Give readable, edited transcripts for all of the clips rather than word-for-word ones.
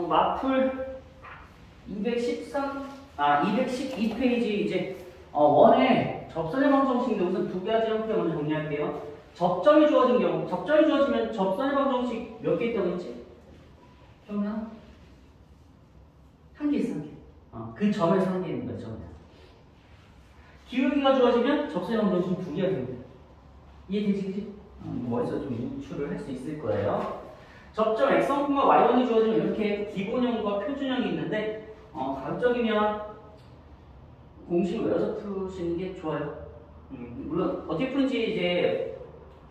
마풀 212페이지 이제 원의 접선의 방정식인데 우선 두 가지 형태 먼저 정리할게요. 접점이 주어진 경우, 접점이 주어지면 접선의 방정식 몇 개 있다고 했지? 그러면 한 개 있어, 한 개. 그 점에서 한 개 있는 거죠. 기울기가 주어지면 접선의 방정식 두 개가 됩니다. 이해되지, 그치? 머릿속에 좀 유추를 할 수 있을 거예요. 접점 x1, y1이 주어지면 이렇게 기본형과 표준형이 있는데 가급적이면 공식을 외워서 푸시는 게 좋아요. 물론 어떻게 푸는지 이제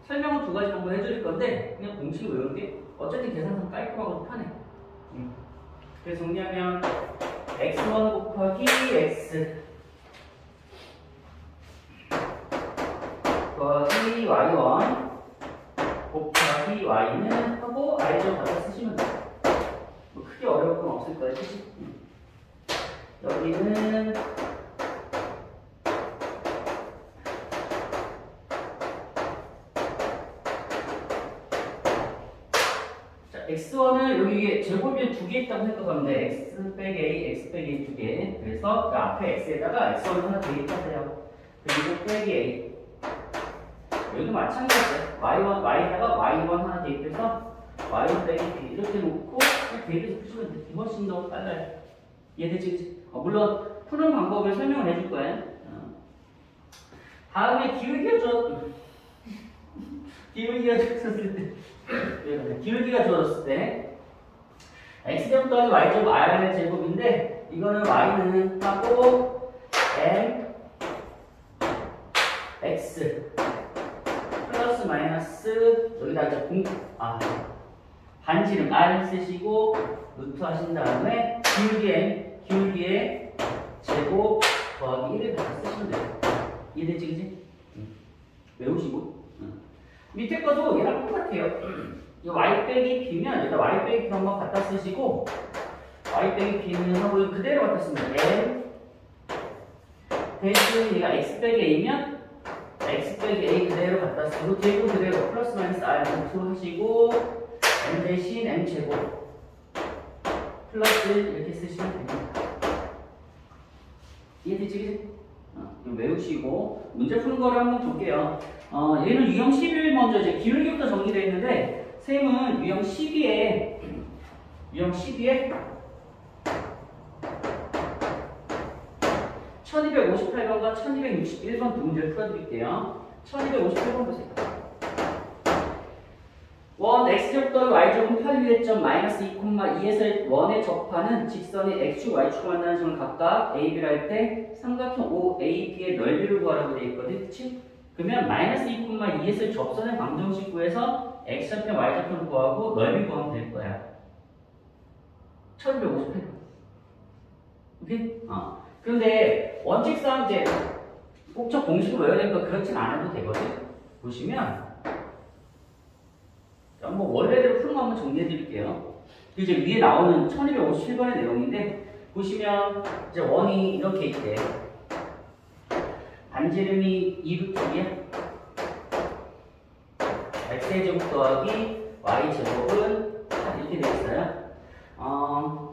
설명은 두 가지 정도 해드릴 건데 그냥 공식을 외우는 게 어쨌든 계산상 깔끔하고 편해. 그래서 정리하면 x1 곱하기 x 곱하기 y1 곱하기 y는 하고 i점 갖다 쓰시면 돼요. 뭐 크게 어려울 건 없을 거예요, 그치? 여기는 자, x1을 여기 제곱이 두 개 있다고 생각하면 돼. x 빼기 a, x 빼기 a 두 개. 그래서 그 앞에 x에다가 x1을 하나 대입하세요. 그리고 빼기 a. 여기도 마찬가지예요. y에다가 y1 하나 대입해서 y1 빼기 b 이렇게 놓고 대입해서 푸시면 돼. 훨씬 더 빨라요. 이해되지? 물론 푸는 방법을 설명을 해줄 거예요. 다음에 기울기가 주어졌을 때 x제곱 더하기 y제곱 r 제곱인데 이거는 y는 하고 m x 플러스 마이너스 여기다 이제 반지름 r 쓰시고 루트 하신 다음에 기울기에 제곱 더하기 1을 다 쓰시면 돼요. 이해되지, 그지? 외우시고. 밑에 것도 얘랑 똑같아요. 이 y 빼기 b면 여기다 y 빼기 b 한번 갖다 쓰시고 y 빼기 b는 하고 그대로 갖다 쓰면 m 대신 얘가 x 빼기 a면 x 빼기 a 그대로 갖다 쓰고 제곱 그대로 플러스 마이너스 r 루트 하시고 m 대신 m 제곱 플러스 이렇게 쓰시면 됩니다. 이해되지, 그지? 외우시고 문제 푸는 거를 한번 볼게요. 얘는 유형 11 먼저 이제 기울기부터 정리되어 있는데 쌤은 유형 12에 1258번과 1261번 두 문제를 풀어드릴게요. 1258번 보세요. 원 x제곱 더하기 y제곱 8점 마이너스 2,2에서 원에 접하는 직선의 x축, y축을 만나는 점을 각각 a, b를 할 때 삼각형 OAB의 넓이를 구하라고 되어 있거든, 그치? 그러면 마이너스 2,2에서 접선의 방정식 구해서 x좌편, y좌편을 구하고 넓이 구하면 될 거야. 1258번. 오케이? 그런데 원칙상 이제 꼭 저 공식을 외워야 되니까 그렇진 않아도 되거든. 보시면 한번 원래대로 푸는 거 한번 정리해 드릴게요. 이제 위에 나오는 1257번의 내용인데 보시면 이제 원이 이렇게 있대. 반지름이 2루트이야. x제곱 더하기 y제곱은 이렇게 되어 있어요.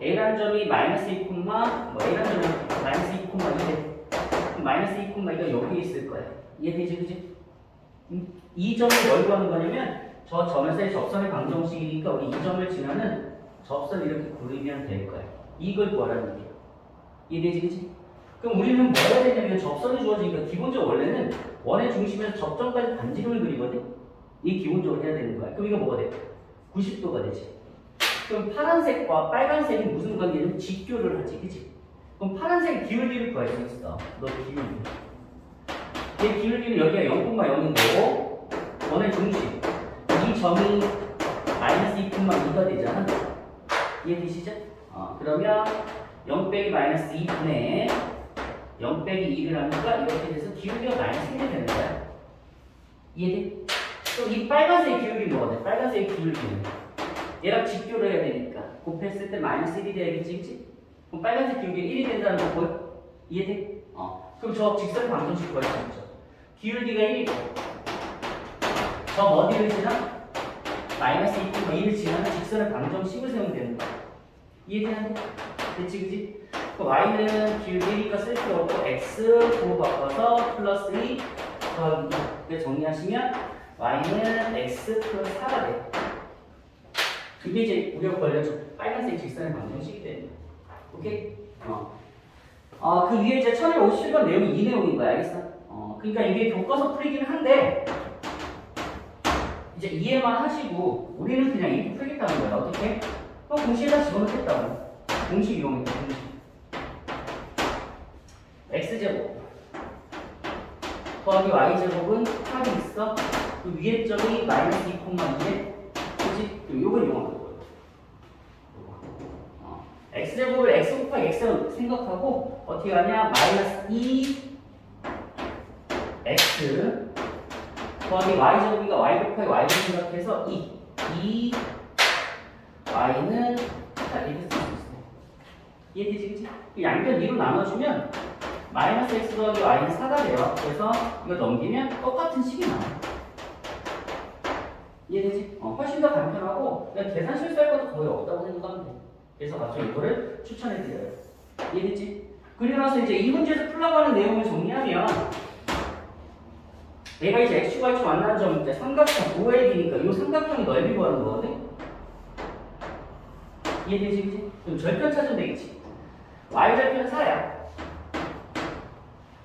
a라는 점이 마이너스 2, A라는 점이 마이너스 2,2래. 마이너스 2,2가 여기 있을 거야. 이해되지, 그지? 이 점을 뭘 구하는 거냐면 저 점에서의 접선의 방정식이니까 우리 이 점을 지나는 접선 이렇게 그리면 될 거야. 이걸 구하라는 얘기야. 이해되지, 그지? 그럼 우리는 뭐 해야 되냐면 접선이 주어지니까 기본적으로 원래는 원의 중심에서 접점까지 반지름을 그리거든? 이게 기본적으로 해야 되는 거야. 그럼 이거 뭐가 돼? 90도가 되지. 그럼 파란색과 빨간색이 무슨 관계냐면 직교를 하지, 그지? 그럼 파란색 기울기를 구할 수 있어. 너 기울기. 얘 기울기는 여기가 0,0인 거고 원의 중심. 이 점이 마이너스 2,2가 되잖아. 이해되시죠? 그러면 0 빼기 마이너스 2분의 0 빼기 2를 하니까 이렇게 돼서 기울기가 마이너스 1이 되는 거야. 이해돼? 그럼 이 빨간색 기울기는 뭐가 돼? 빨간색 기울기는 얘랑 직교를 해야 되니까 곱했을 때 마이너스 1이 돼야겠지, 그치? 그럼 빨간색 기울기 1이 된다는 거 보여? 이해돼? 그럼 저 직선 방정식 구할 수 있죠. 기울기가 1이고 저 어디를 지나? 마이너스 2,2를 지나는 직선의 방정식을 세우면 되는 거야. 이해되냐? 됐지, 그지? 그 y는 길게니까 쓸 필요 없고 x 부호 바꿔서 플러스 2 더하기 2. 정리하시면 y는 x 플러스 4가 돼. 그게 이제 우리가 걸려서 빨간색 직선의 방정식이 되는 거야. 오케이? 그 위에 이제 1057번 내용이 이 내용인 거야. 알겠어? 그러니까 이게 교과서 풀이긴 한데 이제 이해만 하시고 우리는 그냥 이렇게 풀겠다는 거야. 어떻게? 공식에다 집어넣겠다고. 공식 이용했다. 공식. x제곱 더하기 y제곱은 합이 있어. 그 위에 점이 마이너스 2,2에 그치? 요걸 이용하는 거예요. x제곱을 x 곱하기 x로 생각하고 어떻게 하냐? 마이너스 2x 더하기 y제곱이니까 y 곱하기 y를 생각해서 2 y는 이렇게 쓸 수 있어요. 이해되지? 그치? 양변 2로 나눠주면 마이너스 x 더하기 y는 4가 돼요. 그래서 이거 넘기면 똑같은 식이 나와요. 이해되지? 훨씬 더 간편하고 그냥 계산 실수할 것도 거의 없다고 생각하면 돼. 그래서 갑자기 이거를 추천해드려요. 이해되지? 그리고 나서 이제 이 문제에서 풀라고 하는 내용을 정리하면 얘가 이제 x축과 x축 만나는 점 이제 삼각형 OAB니까 이 삼각형이 넓이 구하는 거거든? 이해되지? 그치? 그럼 절편 찾으면 되겠지? y절편은 4야.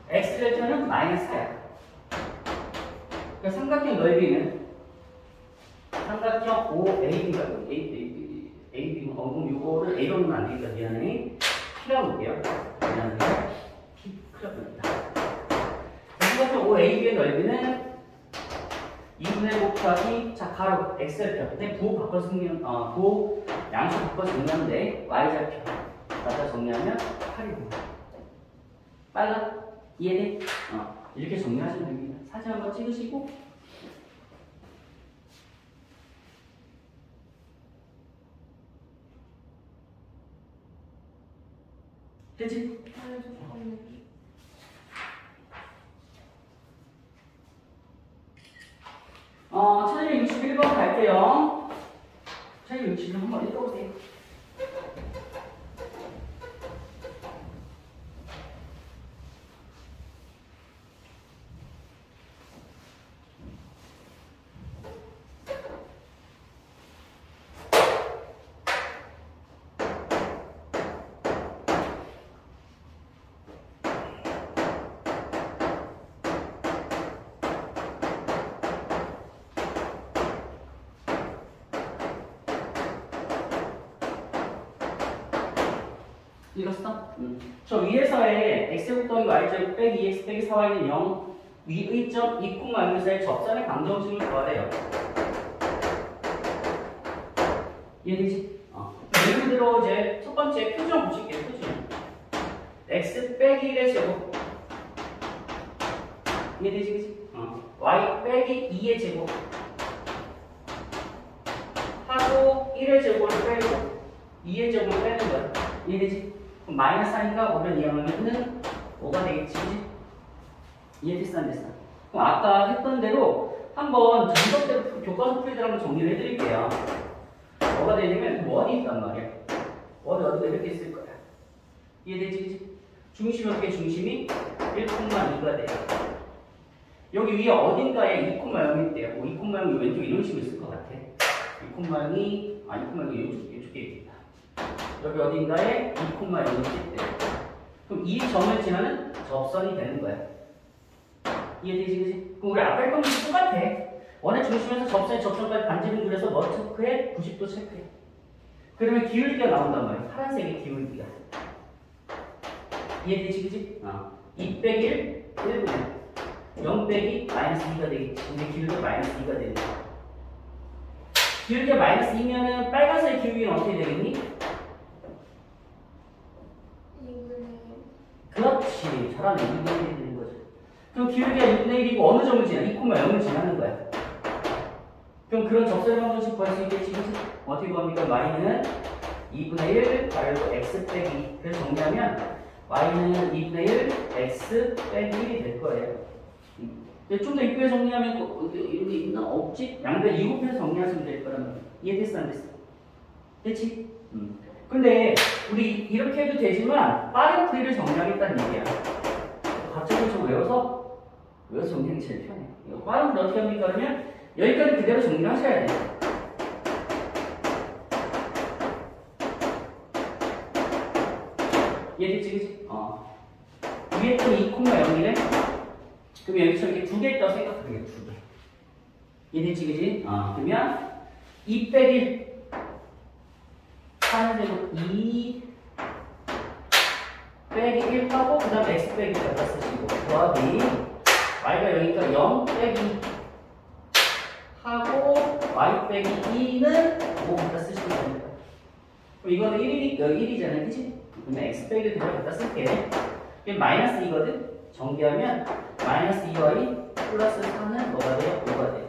x절편은 마이너스 4야. 그러니까 삼각형 넓이는 삼각형 OAB가 AB 그럼 이거를 A로 넣으면 안 되니까 미안해. P라고 볼게요. 미안해. P 큰일 납니다. 삼각형 OAB의 넓이는 2분의 1 곱하기 자 가로 x절편. 근데 부호 바꿔서 부호 양수 바꿔서 정리하면 돼. y절편. 갖다 정리하면 8이고. 빨라? 이해돼? 이렇게 정리하시면 됩니다. 사진 한번 찍으시고. 되지? 천일 61번 갈게요. 천일 61번 한번 읽어보세요. 읽었어? 저 위에서의 x제곱 더하기 y제곱 빼기 2x 빼기 4y는 0 위의 점 2,1의 접선의 방정식을 구하래요. 이해되지? 예를 들어 이제 첫 번째 표준 보실게요. 표준 x 빼기 1의 제곱 이해되지? 그치? y 빼기 2의 제곱 하고 1의 제곱을 빼고 2의 제곱을 빼는 거야. 이해되지? 그럼 마이너스 하니까 오면 이항하면은 5가 되겠지, 그치? 이해됐어, 안 됐어? 그럼 아까 했던 대로 한번 전적대로 교과서 풀이들 한번 정리를 해드릴게요. 뭐가 되냐면 원이 있단 말이야. 원이 어디가 이렇게 있을 거야. 이해되지, 그치? 중심이 어떻게 중심이 1,2가 돼요. 여기 위에 어딘가에 2,0이 있대요. 2,0이 왼쪽 이런 식으로 있을 것 같아. 2,0이, 2,0이 이쪽에 있겠다. 여기 어딘가에 2,0이 있대요. 그럼 이 점을 지나는 접선이 되는 거야. 이해되지, 그치? 그럼 우리 아까 했던 거 똑같아. 원의 중심에서 접선의 접선까지 반지름 그려서 뭐 체크해? 90도 체크해. 그러면 기울기가 나온단 말이야. 파란색의 기울기가. 이해되지, 그치? 2 빼기 1, 1분의 0 빼기 마이너스 2가 되겠지. 근데 기울기가 마이너스 2가 되는 거야. 기울기가 마이너스 2면은 빨간색의 기울기는 어떻게 되겠니? 그렇지. 잘하네. 2분의 1이 되는 거죠. 그럼 기울기가 2분의 1이고 어느 점을 지나? 2,0을 지나는 거야. 그럼 그런 접선의 방정식 구할 수 있겠지? 어떻게 구합니까? y는 2분의 1 가로 x 빼기. 그래서 정리하면 y는 2분의 1 x 빼기 1이 될 거예요. 좀 더 이쁘게 정리하면 이런 게 있나? 없지? 양변 이곱해서 정리하시면 될 거라면 이해됐어 안 됐어? 됐지? 근데 우리 이렇게 해도 되지만 빠른 풀이를 정리하겠다는 얘기야. 갑자기 좀 외워서 정리하기 제일 편해. 빠른 풀이 어떻게 합니까? 그러면 여기까지 그대로 정리를 하셔야 돼요. 이해됐지? 그치? 위에 또 2,0이네? 그럼 여기서 이렇게 두 개 있다고 생각하게 돼, 두 개. 이해됐지? 그치? 그러면 2 빼기 4제곱 2 빼기 1 하고 그 다음에 x 빼기 갖다 쓰시고 더하기 y가 여기니까 0 빼기 하고 y 빼기 2는 5 갖다 쓰시면 됩니다. 그럼 이거는 1이잖아요. 그치? 그러면 x 빼기 그대로 갖다 쓸게. 그럼 마이너스 2거든? 전개하면 마이너스 2y 플러스 4는 뭐가 돼요? 5가 돼요.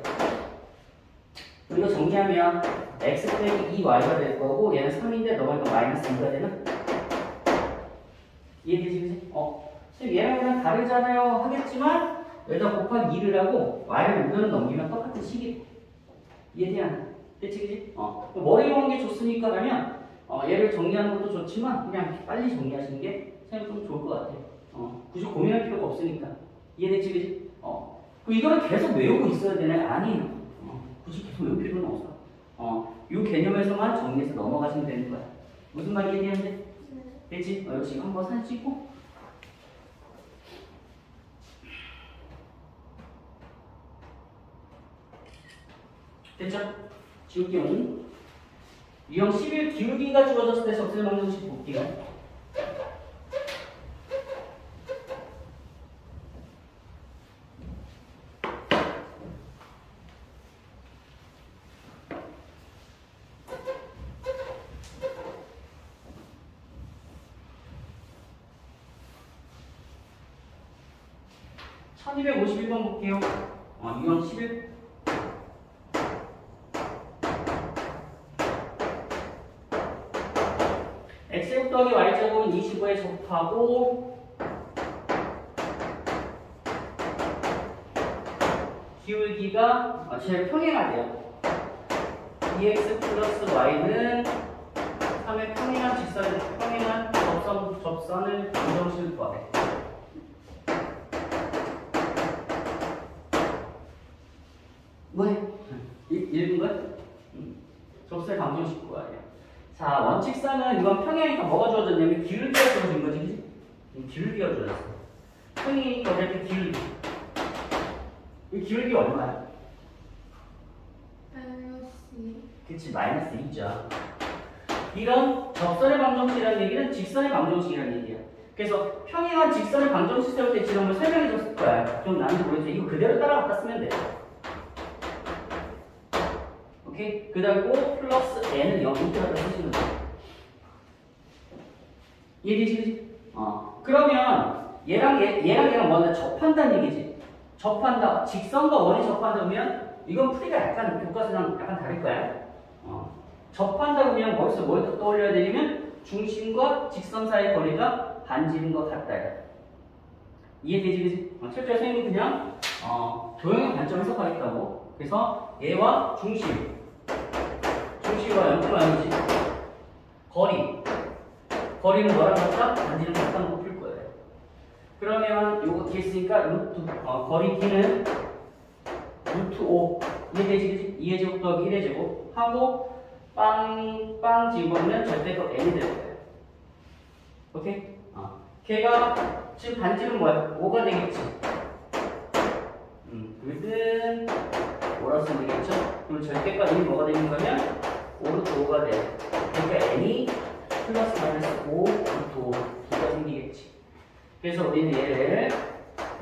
이거 정리하면 x 빼기 2y가 될 거고 얘는 3인데 넘어가니까 마이너스 2가 되나? 이해되지? 그치? 선생님 얘랑 얘랑 다르잖아요 하겠지만 여기다 곱하기 2를 하고 y를 우변을 넘기면 똑같은 식이 이해돼야 됐지? 그치? 머리 이용한 게 좋으니까 라면 얘를 정리하는 것도 좋지만 그냥 빨리 정리하시는 게 선생님 좀 좋을 것 같아요. 굳이 고민할 필요가 없으니까 이해됐지? 그치? 이거를 계속 외우고 있어야 되나요? 아니에요. 굳이 계속 외울 필요는 없어. 이 개념에서만 정리해서 넘어가시면 되는 거야. 무슨 말이 이해되는데? 됐지? 역시 한번 사진 찍고. 됐죠? 지울게요. 유형 11 기울기가 주어졌을 때 적세 방정식 볼게요. 번 볼게요. 유형 11. x제곱 더하기 y제곱은 25에 접하고 기울기가 제일 평행하대요. 2x 플러스 y는 3의 평행한 직선을 평행한 접선을 방정식을 구하래. 뭐해? 읽은 거야? 접선의 방정식 구하래요. 자, 원칙상은 이건 평행이니까 뭐가 주어졌냐면 기울기가 주어진 거지, 그치? 기울기가 주어졌어. 평행이니까 어차피 기울기. 이 기울기 얼마야? 그치, 마이너스 2죠. 이런 접선의 방정식이라는 얘기는 직선의 방정식이라는 얘기야. 그래서 평행한 직선의 방정식 세울 때 지금을 설명해 줬을 거야. 좀 나는지 모르겠어. 이거 그대로 따라갔다 쓰면 돼. 오케이? 그 다음에 꼭 플러스 n은 0 이렇게 갖다 쓰시면 돼. 이해되지? 그러면 얘랑 뭐냐? 접한다는 얘기지. 접한다. 직선과 원이 접한다면 이건 풀이가 약간 교과서랑 약간 다를 거야. 접한다 그러면 머릿속에 뭘 떠올려야 되냐면 중심과 직선 사이의 거리가 반지름 것 같다. 이해되지? 그치? 철저히 선생님은 그냥 도형의 관점 해석하겠다고. 그래서 얘와 중심과 연주가 아니지. 거리는 뭐랑 같다? 반지름 같다는 거 풀 거예요. 그러면 요거 뒤에 있으니까 거리 D는 루트 5 이해되지? 그치? 2의 제곱 더하기 1의 제곱 하고 빵 집어넣으면 절대값 n이 될 거예요. 오케이? 걔가 지금 반지름 뭐야? 5가 되겠지? 그든 5라 쓰면 되겠죠? 그럼 절대값 n이 뭐가 되는 거면 5 루트 5가 돼. 그러니까 n이 플러스 마이너스 5 루트 5 2가 생기겠지. 그래서 우리는 얘를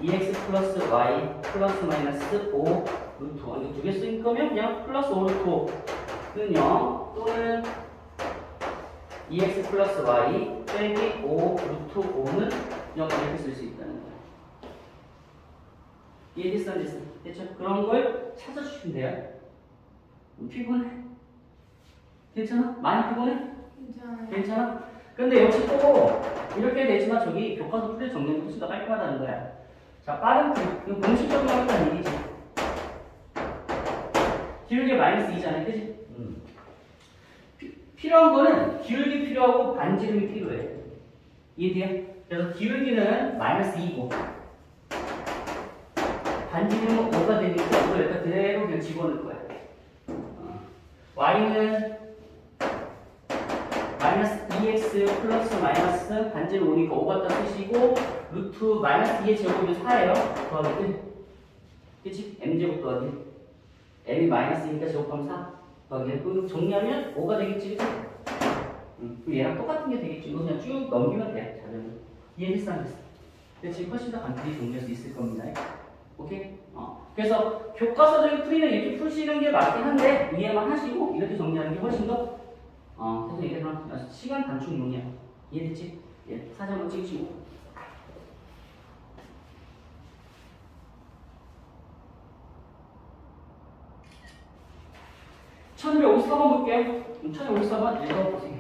2x 플러스 y 플러스 마이너스 5 루트 5 이거 두 개 쓸 거면 그냥 플러스 5 루트 5는 0 또는 2x 플러스 y 빼기 5 루트 5는 0 이렇게 쓸 수 있다는 거야. 이해됐어? 안 됐어? 됐죠? 그런 걸 찾아주시면 돼요. 피곤해? 괜찮아? 많이 피곤해? 괜찮아? 근데 역시 또 이렇게 되지만 저기 교과서 풀이 정리는 훨씬 더 깔끔하다는 거야. 자, 빠른 풀이. 이거 공식적으로 하겠다는 얘기지. 기울기 마이너스 2잖아요. 그지? 필요한 거는 기울기 필요하고 반지름이 필요해. 이해돼요? 그래서 기울기는 마이너스 2고 반지름은 5가 되니까 이걸 여기다 그대로 그냥 집어넣을 거야. y는 마이너스 2x 플러스 마이너스 반지름 5니까 5 갖다 쓰시고 루트 마이너스 2의 제곱이 4예요. 더하기 1. 그치? m제곱 더하기 1. m이 마이너스 2니까 제곱하면 4. 더하기 1. 그럼 정리하면 5가 되겠지. 그치? 그럼 얘랑 똑같은 게 되겠지. 이거 그냥 쭉 넘기면 돼. 자료는. 이해했어? 안 했어? 근데 지금 훨씬 더 간단히 정리할 수 있을 겁니다. 오케이? 그래서 교과서적인 풀이는 이렇게 푸시는 게 맞긴 한데 이해만 하시고 이렇게 정리하는 게 훨씬 더 그래서 이게 시간 단축용이야. 이해됐지? 예, 사진 한번 찍으시고 1254번 볼게요. 1254번 읽어보세요.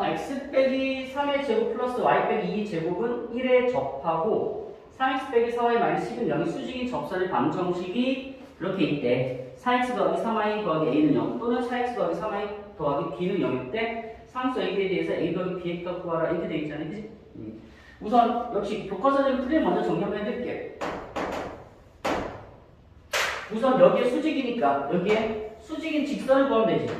x 빼기 3의 제곱 플러스 y 빼기 2의 제곱은 1에 접하고 3x 빼기 4y 마이너스 10은 0이 수직인 접선의 방정식이 그렇게 있대. 4x 더하기 3y 더하기 a는 0 또는 4x 더하기 3y 더하기 b는 0일 때 상수 a에 대해서 a 더하기 b의 값 구하라 이렇게 돼 있잖아요. 그치? 우선 역시 교과서적인 풀이를 먼저 정리 한번 해드릴게요. 우선 여기에 수직이니까 여기에 수직인 직선을 구하면 되지.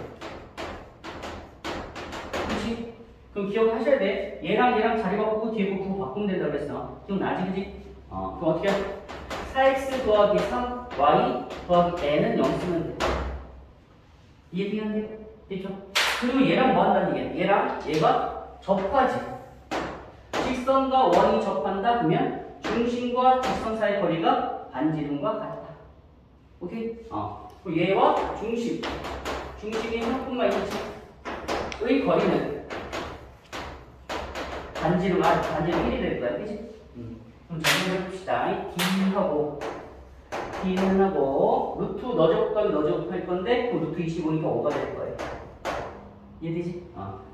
그치? 그럼 기억하셔야 돼. 얘랑 자리 바꾸고 뒤에 거 구호 바꾸면 된다고 그랬어. 기억나지? 그치? 그럼 어떻게 해? 4x 더하기 3y 더하기 n은 0 쓰면 돼. 이해되겠는데? 됐죠? 그리고 얘랑 뭐 한다는 얘기야? 얘랑 얘가 접하지. 직선과 원이 접한다 그러면 중심과 직선 사이의 거리가 반지름과 같다. 오케이? 그리고 얘와 중심이 형뿐만 의 거리는 반지름 1이 될 거야. 그치? 그럼 정리해봅시다. D는 하고 루트 너제곱 할 건데 그 루트 25니까 5가 될 거예요. 이해되지?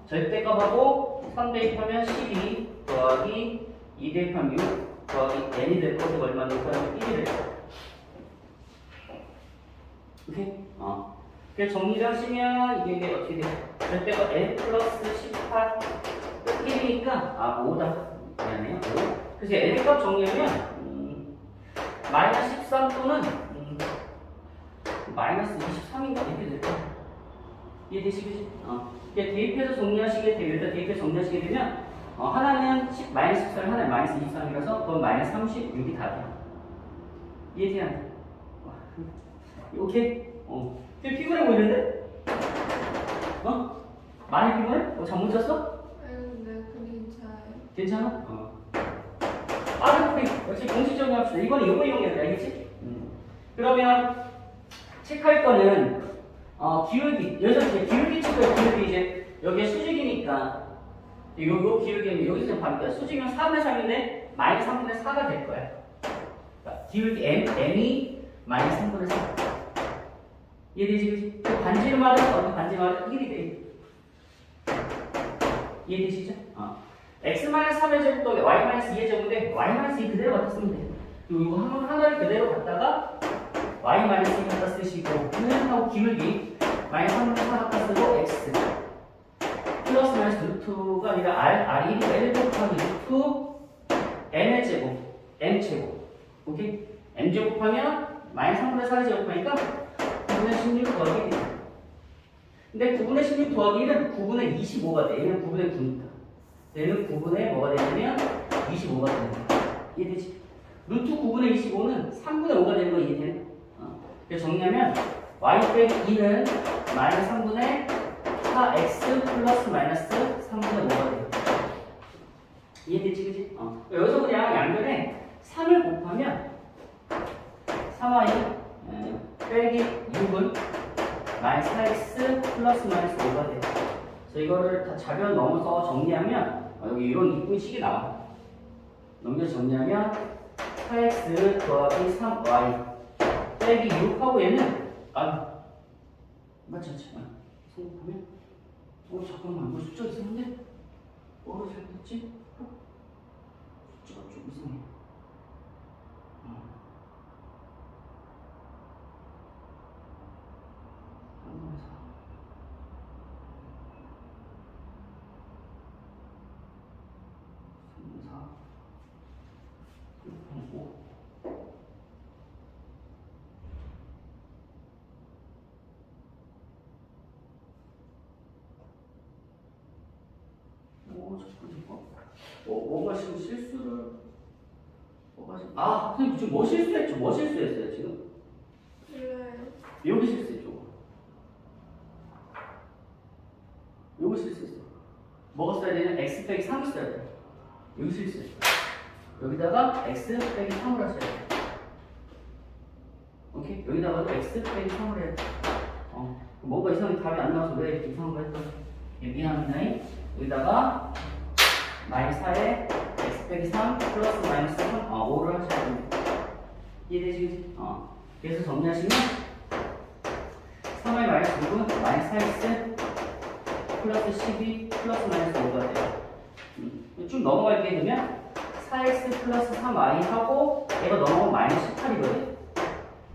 절대값하고 3 대입하면 12 더하기 2 대입하면 6 더하기 n이 될 거고 얼마 될까요? 1이 될 거예요. 오케이? 그래서 정리를 하시면 이게 어떻게 돼요? 절대값 n 플러스 18 1이니까 5다. 미안해요. 5. 그래서 n 값 정리하면 마이너스 13 또는 마이너스 23인가 이렇게 될 거예요. 이해되시겠지? 대입해서 정리하시게 되면 일단 대입해서 정리하시게 되면 하나는 마이너스 13, 하나는 마이너스 23이라서 그건 마이너스 36이 답이야. 이해돼야 오케이? 되게 피곤해 보이는데? 많이 피곤해? 잠 못 잤어? 네, 괜찮아요. 괜찮아? 빠른 풀이. 역시 공식적으로 합시다. 이거는 요거 이용해야 돼. 알겠지? 그러면 체크할 거는 기울기. 여기서 기울기 체크해. 기울기 이제 여기에 수직이니까 요 기울기는 여기서 바뀌어요. 수직이면 3분의 3인데 마이너스 3분의 4가 될 거야. 그러니까 기울기 m이 마이너스 3분의 4. 이해되시겠지? 반지름하든 반지름하든 1이 돼. 이해되시죠? x-3의 제곱 더하기 y-2의 제곱인데 y-2 그대로 갖다 쓰면 돼. 그리고 이거 하나를 그대로 갖다가 y-2 갖다 쓰시고 는 하고 기울기 마이너스 3분의 4 갖다 쓰고 x 플러스 마이너스 루트가 아니라 r이 1이니까 1 곱하기 루트 n의 제곱 m제곱 오케이? m제곱하면 마이너스 3분의 4의 제곱하니까 9분의 16 더하기 1. 근데 9분의 16 더하기 1은 9분의 25가 돼. 얘는 9분의 9니까. 얘는 9분의 뭐가 되냐면 25가 되는 거야. 이해되지? 루트 9분의 25는 3분의 5가 되는 거 이해되네? 그래서 정리하면 y 빼기 2는 마이너스 3분의 4x 플러스 마이너스 3분의 5가 돼요. 이해되지, 그지? 여기서 그냥 양변에 3을 곱하면 3y 빼기 6은 마이너스 4x 플러스 마이너스 5가 돼요. 그래서 이거를 다 자변 넘어서 정리하면 여기 이런 이쁜 식이 나와. 넘겨서 정리하면 4x 더하기 3y 빼기 6하고 얘는 맞지? 성공하면 잠깐만 이거 숫자 이상한데? 뭐로 잘못했지? 숫자가 좀 이상해. 뭔가 지금 실수를 선생님 지금 뭐 실수했죠? 뭐 실수했어요 지금? 몰라요. 여기 실수했죠. 여기 실수했어. 뭐가 써야 되냐? x 빼기 3을 써야 돼. 여기 실수했어. 여기다가 x 빼기 3을 하셔야 돼. 오케이? 여기다가도 x 빼기 3을 해야 돼. 뭐가 이상하게 답이 안 나와서 왜 이렇게 이상한 거 했더니 미안합니다. 여기다가 마이너스 4에 x 빼기 3 플러스 마이너스 3 5를 하셔야 됩니다. 이해되시겠지? 그래서 정리하시면 3의 마이너스 6은 마이너스 4x 플러스 12 플러스 마이너스 5가 돼요. 쭉 넘어갈게 되면 4x 플러스 3y 하고 얘가 넘어가면 마이너스 18이거든?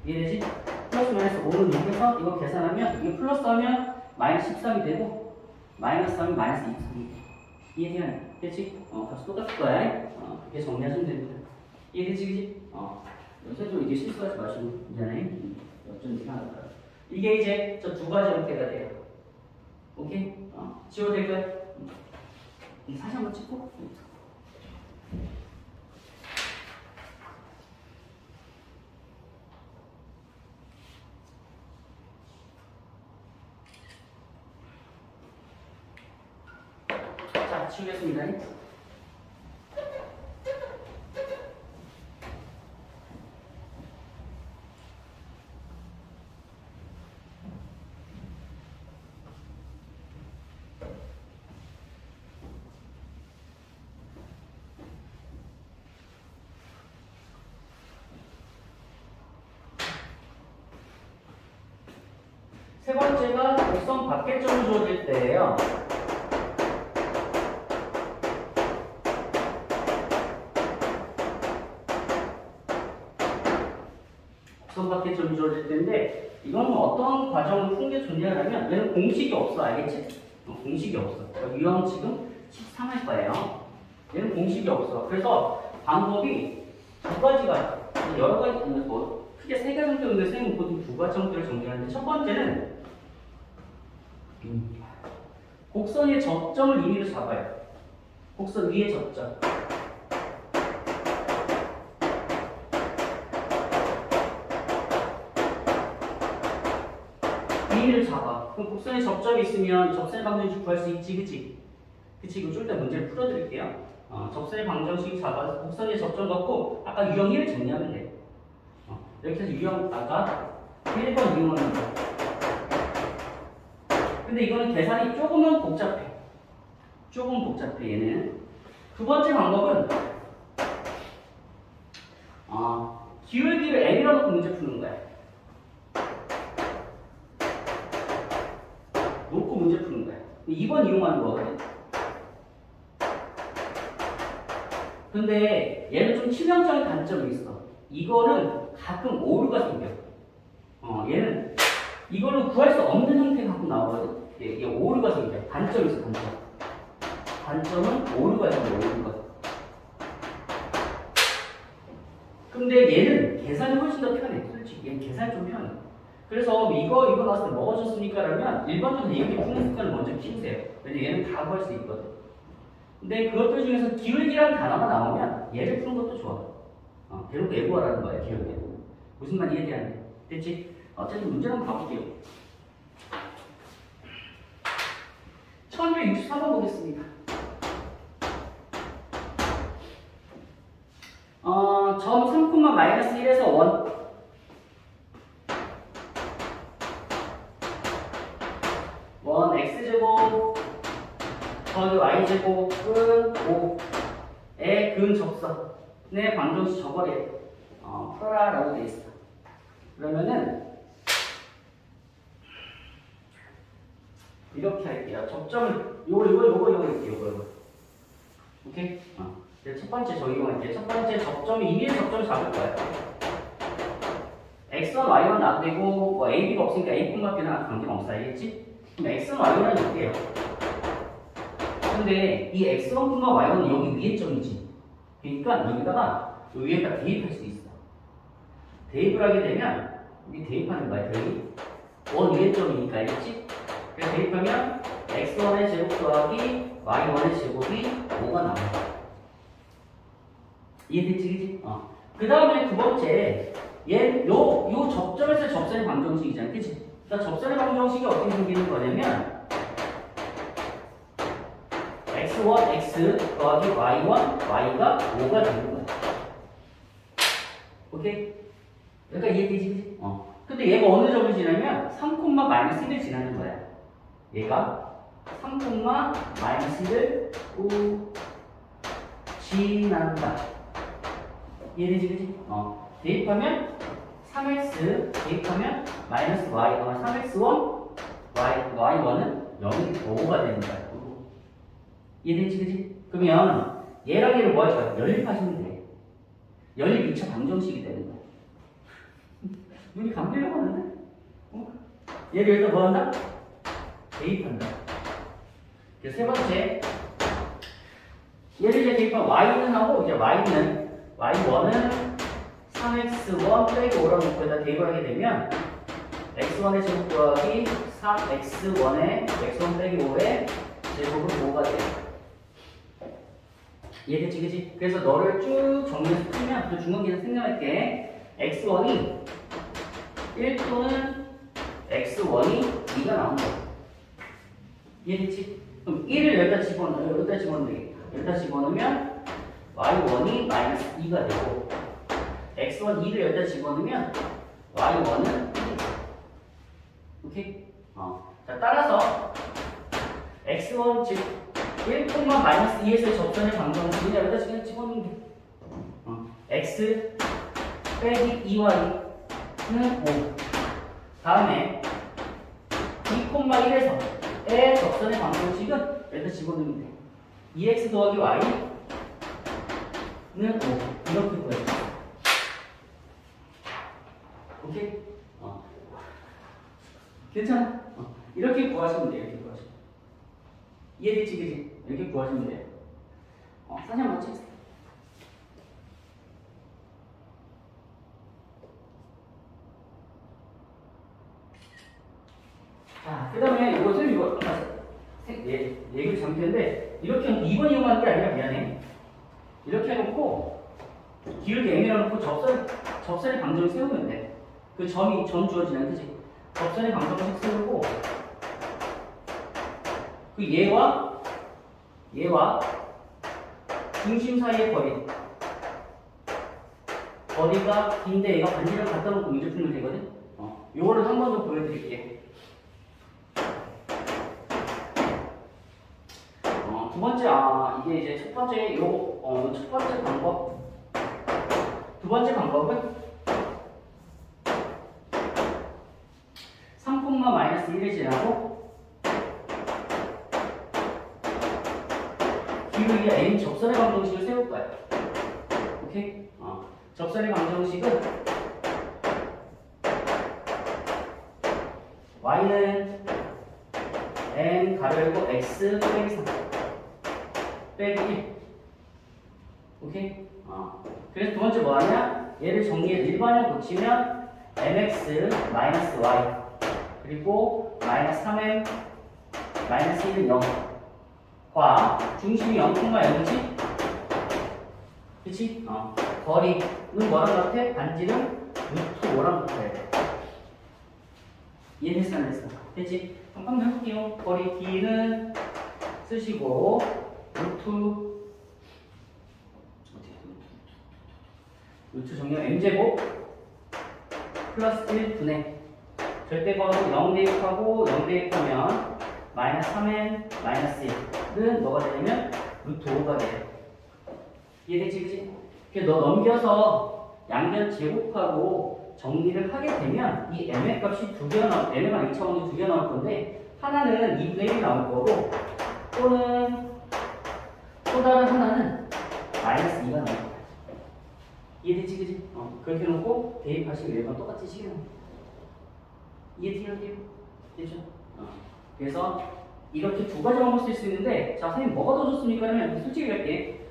이해되지? 플러스 마이너스 5는 6에서 이거 계산하면 이게 플러스 하면 마이너스 13이 되고 마이너스 하면 마이너스 23이 돼. 이해되냐? 됐지? 같이 똑같을 거야. 그렇게 정리하시면 됩니다. 이해되지? 그지? 여기서 좀 이게 실수하지 마시고 미안해. 어쩐지 하나다. 이게 이제 저 두 가지 형태가 돼요. 오케이? 지워도 될까요? 사진 한번 찍고. 자, 치우겠습니다. 세 번째가 곡선 밖에점을 주어질 때예요. 곡선 밖에점이 주어질 때인데 이건 어떤 과정을 푼 게 존재하냐면 얘는 공식이 없어. 알겠지? 공식이 없어. 유형 지금 13할 거예요. 얘는 공식이 없어. 그래서 방법이 두 가지가 여러 가지 뭐 크게 세 가지 정도인데 선생님은 보통 두 가지 정도를 정리하는데 첫 번째는 곡선의 접점을 임의로 잡아요. 곡선 위의 접점. 임의를 잡아. 그럼 곡선의 접점이 있으면 접선의 방정식 구할 수 있지, 그치? 그치? 이거 좀 이따 문제를 풀어드릴게요. 접선의 방정식 잡아서 곡선의 접점 갖고 아까 유형 1을 정리하면 돼. 이렇게 해서 유형 아까 1번 이용하는 거. 근데 이거는 계산이 조금은 복잡해. 조금 복잡해, 얘는. 두 번째 방법은, 기울기를 m이라고 놓고 문제 푸는 거야. 놓고 문제 푸는 거야. 2번 이용하는 거거든. 근데 얘는 좀 치명적인 단점이 있어. 이거는 가끔 오류가 생겨. 얘는 이걸로 구할 수 없는 형태가 가끔 나오거든. 이게 오류가 생겨. 단점이 있어, 단점. 단점은 오류가 생겨, 오류가. 근데 얘는 계산이 훨씬 더 편해. 솔직히 얘는 계산이 좀 편해. 그래서 이거 나왔을 때 뭐가 좋습니까? 라면 일반적으로 이렇게 푸는 습관을 먼저 키우세요. 왜냐면 얘는 다 구할 수 있거든. 근데 그것들 중에서 기울기라는 단어가 나오면 얘를 푸는 것도 좋아. 대놓고 애구하라는 거야, 기울기. 무슨 말 이해되는데? 됐지? 어쨌든 문제를 한번 봐볼게요. 1263번 보겠습니다. 점 3,-1에서 1 x제곱 더하기 y제곱은 5의 근접선의 방정식 저거래. 풀어라라고 되어 있어. 그러면은 이렇게 할게요. 접점을 요거 이거. 오케이? 첫 번째 저 이용할게요. 첫 번째 접점이 이미의 접점을 잡을 거예요. x1, y1 놔도 되고 뭐 a, b가 없으니까 a, b랑 관계가 없어. 알겠지? 그럼 x1, y1은 이게요. 근데 이 x1, y1은 여기 위에 점이지. 그러니까 여기다가 위에다 대입할 수 있어. 대입을 하게 되면 여기 대입하는 거야. 대입. 원 위에 점이니까 알겠지? 그래서 대입하면 x1의 제곱 더하기 y1의 제곱이 5가 나와요. 이해됐지, 그지? 그 다음에 두 번째, 요 접점에서 접선의 방정식이잖아, 그지? 그러니까 접선의 방정식이 어떻게 생기는 거냐면, x1, x 더하기 y1, y가 5가 되는 거야. 오케이? 그러니까 이해되지, 그지? 근데 얘가 어느 점을 지나면 3,-1을 지나는 거야. 얘가 3,-1을 지난다. 이해되지, 그지? 대입하면 3x, 대입하면 마이너스 y, 3x1, y1은 0.5가 되는 거야. 이해되지, 그지? 그러면 얘랑 얘를 뭐 할 거야? 연립하시면 돼. 연립 2차 방정식이 되는 거야. 눈이 감기려고 하는데? 얘를 여기다 뭐 한다? 대입한다. 세 번째, 얘를 이제 대입하면 y는 하고, 이제 y는 3x1 빼기 5라고 놓고 대입을 하게 되면 x1의 제곱 더하기 3x1의 x1 빼기 5의 제곱은 5가 돼. 이해됐지, 그지? 그래서 너를 쭉 정리해서 풀면 그 중간계산 생각할게. x1이 1 또는 x1이 2가 나온다. 이해됐지? 그럼 1을 여기다 집어넣으면 되겠다. 여기다 집어넣으면 y1이 마이너스 2가 되고 x1 2를 여기다 집어넣으면 y1은 1. 오케이? 자, 따라서 x1 즉 1,-2에서의 접선의 방정식을 여기다 그냥 집어넣으면 돼. x 빼기 2y는 5. 다음에 2,1에서의 접선의 방정식은 여기다 집어넣으면 돼. 2x 더하기 y는 5. 이렇게 구해요. 오케이? 괜찮아? 이렇게 구하시면 돼요. 이렇게 구하시면. 이해되지, 그지? 이렇게 구하시면 돼요. 사진 한번 찍으세요. 자, 그 다음에 이거 얘기를 잘못했는데, 이렇게 2번 이용하는 게 아니라 미안해. 이렇게 해놓고, 기울기 m이라 놓고 접선의 방정을 세우면 돼. 그 점 주어지는, 그지? 접선의 방정을 세우고, 그 얘와 중심 사이의 거리가 긴데 얘가 반지를 갖다 놓고 문제 풀면 되거든? 요거를 한 번 더 보여드릴게요. 두 번째, 이게 이제 첫 번째, 첫 번째 방법. 두 번째 방법은 3,-1을 지나고 기울기 n 접선의 방정식을 세울 거야. 오케이? 접선의 방정식은 y는 n 가르고 x 빼기 3 빼기 1. 오케이? 그래서 두 번째 뭐 하냐? 얘를 정리해 일반형 고치면 mx 마이너스 y 그리고 마이너스 3m 마이너스 1은 0 과 중심이 0,0이지? 그치? 거리는 뭐랑 같아? 반지름 루트 5랑 같아야 돼. 이해됐어 안 됐어? 됐지? 그럼 한번 해볼게요. 거리 D는 쓰시고 루트 정렬 M제곱 플러스 1분의 절대값은 0 대입하고 0 대입하면 마이너스 3n 마이너스 1은 뭐가 되냐면 루트 5가 돼요. 이해되지 그치? 그래서 너 넘겨서 양변 제곱하고 정리를 하게 되면 이 m의 값이 두 개가 나올, m의 2차원이 두 개가 나올 건데 하나는 2분의 1이 나올 거고 또는 또 다른 하나는 마이너스 2가 나올 거야. 이해되지 그치? 그렇게 놓고 대입하시고 1번 똑같이 시계는 이해돼요? 되죠? 그래서 이렇게 두 가지 방법 쓸 수 있는데 자 선생님 뭐가 더 좋습니까? 그러면 솔직히 할게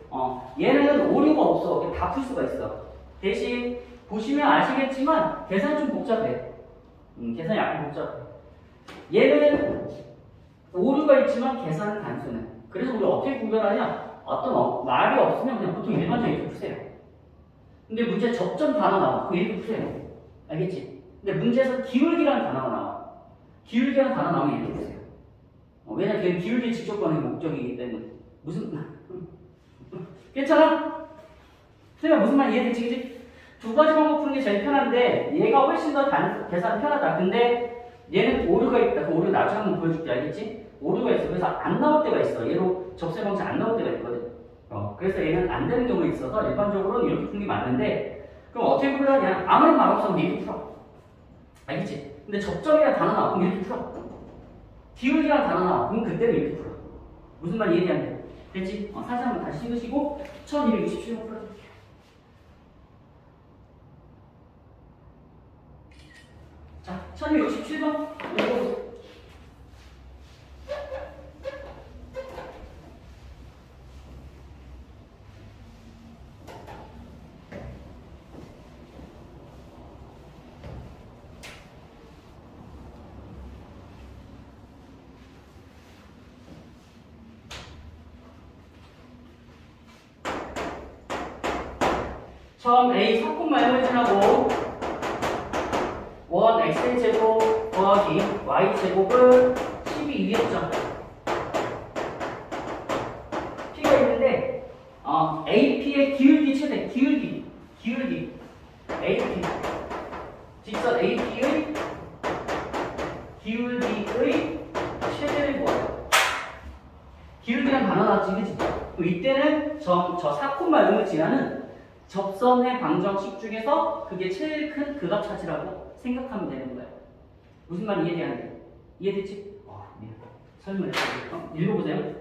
얘는 오류가 없어. 그냥 다 풀 수가 있어. 대신 보시면 아시겠지만 계산이 좀 복잡해. 계산이 약간 복잡해. 얘는 오류가 있지만 계산은 단순해. 그래서 우리 어떻게 구별하냐? 어떤 말이 없으면 그냥 보통 일반적으로 이렇게 푸세요. 근데 문제 접점 단어 나와. 그럼 이렇게 푸세요. 알겠지? 근데 문제에서 기울기라는 단어가 나와. 기울기라는 단어 나오면 이렇게 푸세요. 왜냐면 걔는 기울기 직접 거는 목적이기 때문에. 무슨 괜찮아? 선생님 무슨 말 이해되지? 그치? 두 가지 방법 푸는 게 제일 편한데 얘가 훨씬 더 계산 편하다. 근데 얘는 오류가 있다. 그 오류 나중에 한번 보여줄게. 알겠지? 오류가 있어. 그래서 안 나올 때가 있어. 얘로 적세 방식 안 나올 때가 있거든. 그래서 얘는 안 되는 경우가 있어서 일반적으로는 이렇게 푸는 게 맞는데 그럼 어떻게 풀어야 아무런 말 없으면 이렇게 풀어. 알겠지? 근데 접점이랑 단어 나와. 그럼 이렇게 풀어. 기울기랑 단어 나와. 그럼 그때는 이렇게 풀어. 무슨 말 이해되는데? 됐지? 사진 한번 다시 찍으시고 1267번 풀어줄게요. 자, 1267번 읽어보세요. 처음 A 4콤마 지나고 1 x의 제곱 더하기 y 제곱은 12했죠. P가 있는데 AP의 기울기 최대 기울기 AP 직선 AP의 기울기의 최대를 구하라. 기울기란 단어 나왔지 그치? 그럼 이때는 저 4콤마 지나는 접선의 방정식 중에서 그게 제일 큰 그 값 찾으라고 생각하면 되는 거예요. 무슨 말 이해되는데? 이해됐지? 설명해줄게요. 읽어보세요.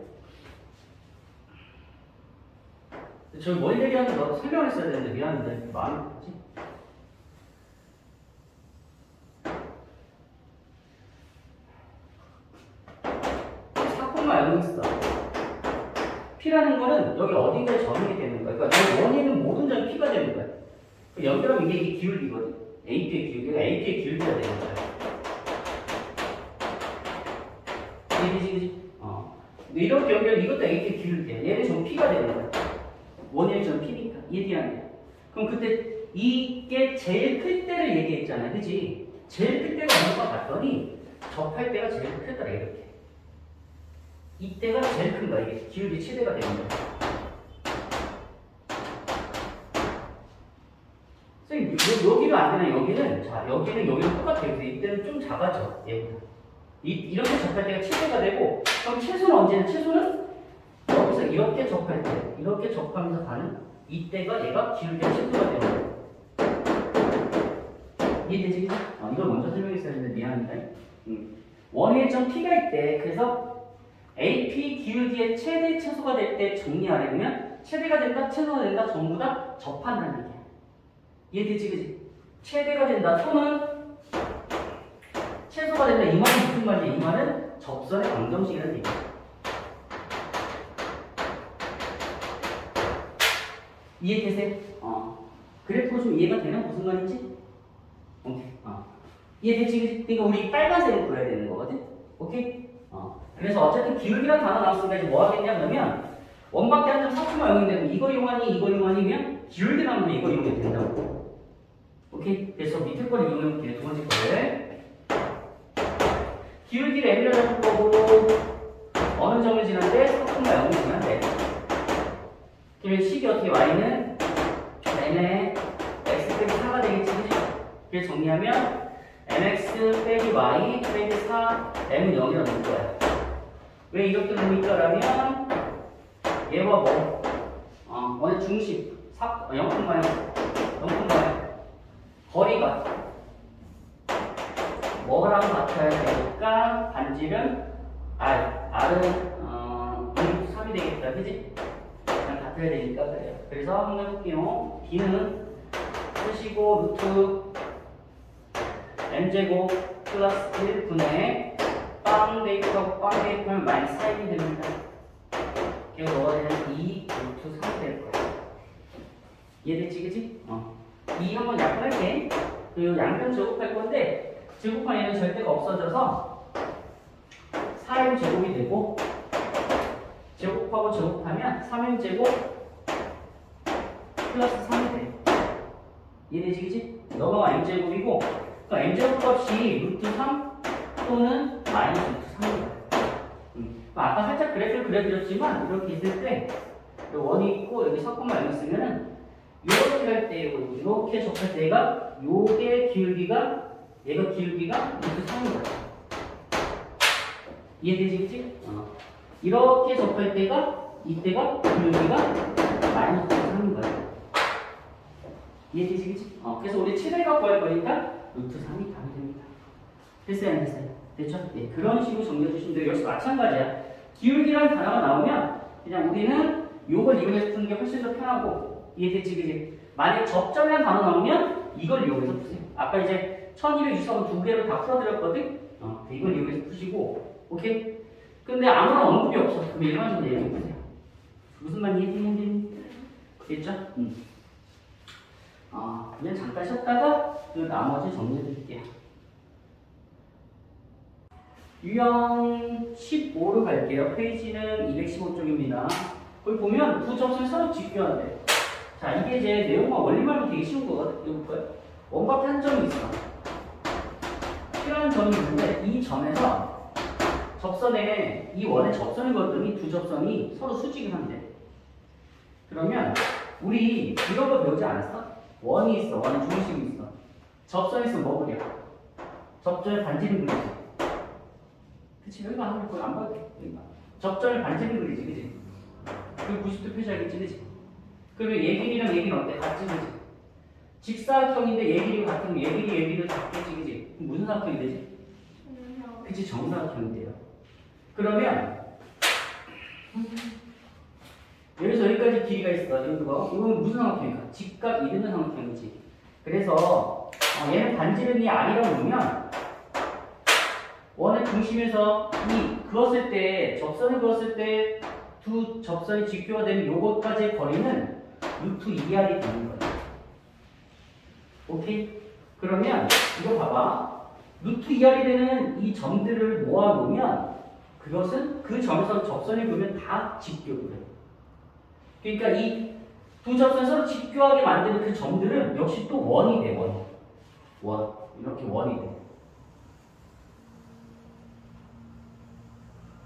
저희 뭘 얘기하는데 너 설명을 했어야 되는데 미안한데 마음이 없지? 사콤마 있어. P라는 거는 여기 어딘가에 적용이 되는 거야. 그러니까 여기 원인은 모든 점이 P가 되는 거야. 연결하면 이게 기울기거든. AP의 기울기가 AP의 기울기가 되는 거야. 이해되지? 이렇게 연결 이것도 AP의 기울기야. 얘는 전 P가 되는 거야. 원인은 전 P니까. 이해되는 거야. 그럼 그때 이게 제일 클 때를 얘기했잖아. 그치? 제일 클 때가 뭔가 봤더니 접할 때가 제일 크더라. 이렇게. 이때가 제일 큰 거야. 이게 기울기 최대가 되는 거야. 선생님, 여기는 안 되나? 여기는, 자, 여기는 똑같아요. 이때는 좀 작아져. 얘보다. 이렇게 접할 때가 최대가 되고, 그럼 최소는 언제는? 최소는 여기서 이렇게 접할 때, 이렇게 접하면서 가는 이때가 얘가 기울기가 최소가 되는 거야. 이해되지? 이걸 먼저 설명했어야 했는데 미안합니다. 원의 점 P가 있대. 그래서 AP 기울기의 최대 최소가 될 때 정리하려면 최대가 된다, 최소가 된다, 전부 다 접한다는 얘기야. 이해되지, 그지? 최대가 된다, 또는 최소가 된다. 이 말은 무슨 말이야? 이 말은 접선의 방정식이라는 얘기야. 이해되세요? 그래프가 좀 이해가 되나? 무슨 말인지? 오케이. 이해되지, 그지? 그러니까 우리 빨간색을 그려야 되는 거거든? 오케이? 그래서 어쨌든 기울기라는 단어 나왔으니까 이제 뭐 하겠냐면 원밖에 한 점 4콤마 0인데 이거 이용하면 기울기 나오면 이거 이용해도 된다고. 오케이? 그래서 밑에 걸 이용해볼게요. 두 번째 거를. 기울기를 m이라 잡을 거고 어느 점을 지났대? 4,0을 지났대. 그러면 식이 어떻게 y는 n의 x 빼기 4가 되겠지. 그래서 정리하면 mx 빼기 y 빼기 4 m은 0이라고 놓을 거야. 왜 이렇게 놓을까라면 얘와 뭐? 원의 중심 0,0 거리가 뭐랑 같아야 되니까 반지름 R은 3이 되겠다. 그지? 그냥 같아야 되니까 그래요. 그래서 한번 해볼게요. B는 쓰시고 루트 m제곱 플러스 1분의 빵 대입하고 빵 대입하면 마이너스 4이 됩니다. 그래서 넣어야 되는 2 루트 3이 될 거야. 이해됐지? 그지? 이 한번 약분할게. 그 양변 제곱할 건데 제곱한 얘는 절대가 없어져서 4m 제곱이 되고 제곱하고 제곱하면 3m 제곱 플러스 3이 돼. 이해되지? 그지? 넘어가 m제곱이고 그러니까 m제곱 값이 루트 3 또는 마이너스 루트 3이야. 아까 살짝 그래프를 그려드렸지만 이렇게 있을 때 원이 있고 여기 섞음을 알고 있으면은 이렇게 할 때 이렇게 접할 때가 요게 기울기가 얘가 기울기가 루트 3이야. 이해되지? 그치? 이렇게 접할 때가 이때가 기울기가 마이너스 3인 거야. 이해되지? 그치? 그래서 우리 최대값 구할 거니까 루트 3이 답이 됩니다. 됐어요? 안 됐어요? 됐죠? 네, 그런 식으로 정리해 주시면 돼요. 역시 마찬가지야. 기울기라는 단어가 나오면 그냥 우리는 요걸 이용해서 푸는 게 훨씬 더 편하고 이해됐지? 그치? 만약 접점이라는 단어 나오면 이걸 이용해서 푸세요. 아까 이제 1264번 두 개를 다 풀어드렸거든? 이걸 이용해서 푸시고 오케이? 근데 아무런 언급이 없어. 그럼 일반적으로 얘기해 보세요. 무슨 말 이해되는지? 됐죠? 그냥 잠깐 쉬었다가 그 나머지 정리해 드릴게요. 유형 15로 갈게요. 페이지는 215쪽입니다. 거기 보면 두 접선이 서로 직교한대. 자, 이게 이제 내용과 원리말로 되게 쉬운 거거든. 이거 볼까요? 원밖에 한 점이 있어. 필요한 점이 있는데 이 점에서 접선에 이 원의 접선을 그었더니 두 접선이 서로 수직을 한대. 그러면 우리 이런 거 배우지 않았어? 원이 있어. 원의 중심이 있어. 접선이 있으면 뭐 그려? 접점의 반지름 그리지. 그치? 여기가 하면 그걸 안 봐도 돼. 여기가. 접점의 반지름 그리지. 그치? 그리고 90도 표시하겠지. 그치? 그러면 얘 길이랑 얘 길이는 어때? 같지. 그치? 직사각형인데 얘 길이가 같으면 얘 길이도 같겠지. 그치? 그럼 무슨 사각형이 되지? 그치? 정사각형이 돼요. 그러면 여기서 여기까지 길이가 있어. 이건 무슨 삼각형일까? 직각 이등변 삼각형이지. 그래서 얘는 반지름이 R이라고 보면 원의 중심에서 그었을 때 접선을 그었을 때 두 접선이 직교가 되는 요것까지의 거리는 루트 2R이 되는 거야. 오케이? 그러면 이거 봐봐. 루트 2R이 되는 이 점들을 모아놓으면 그것은 그 점에서 접선을 그으면 다 직교를 해. 그러니까 이 두 접선을 서로 직교하게 만드는 그 점들은 역시 또 원이 돼. 원. 이렇게 원이 돼.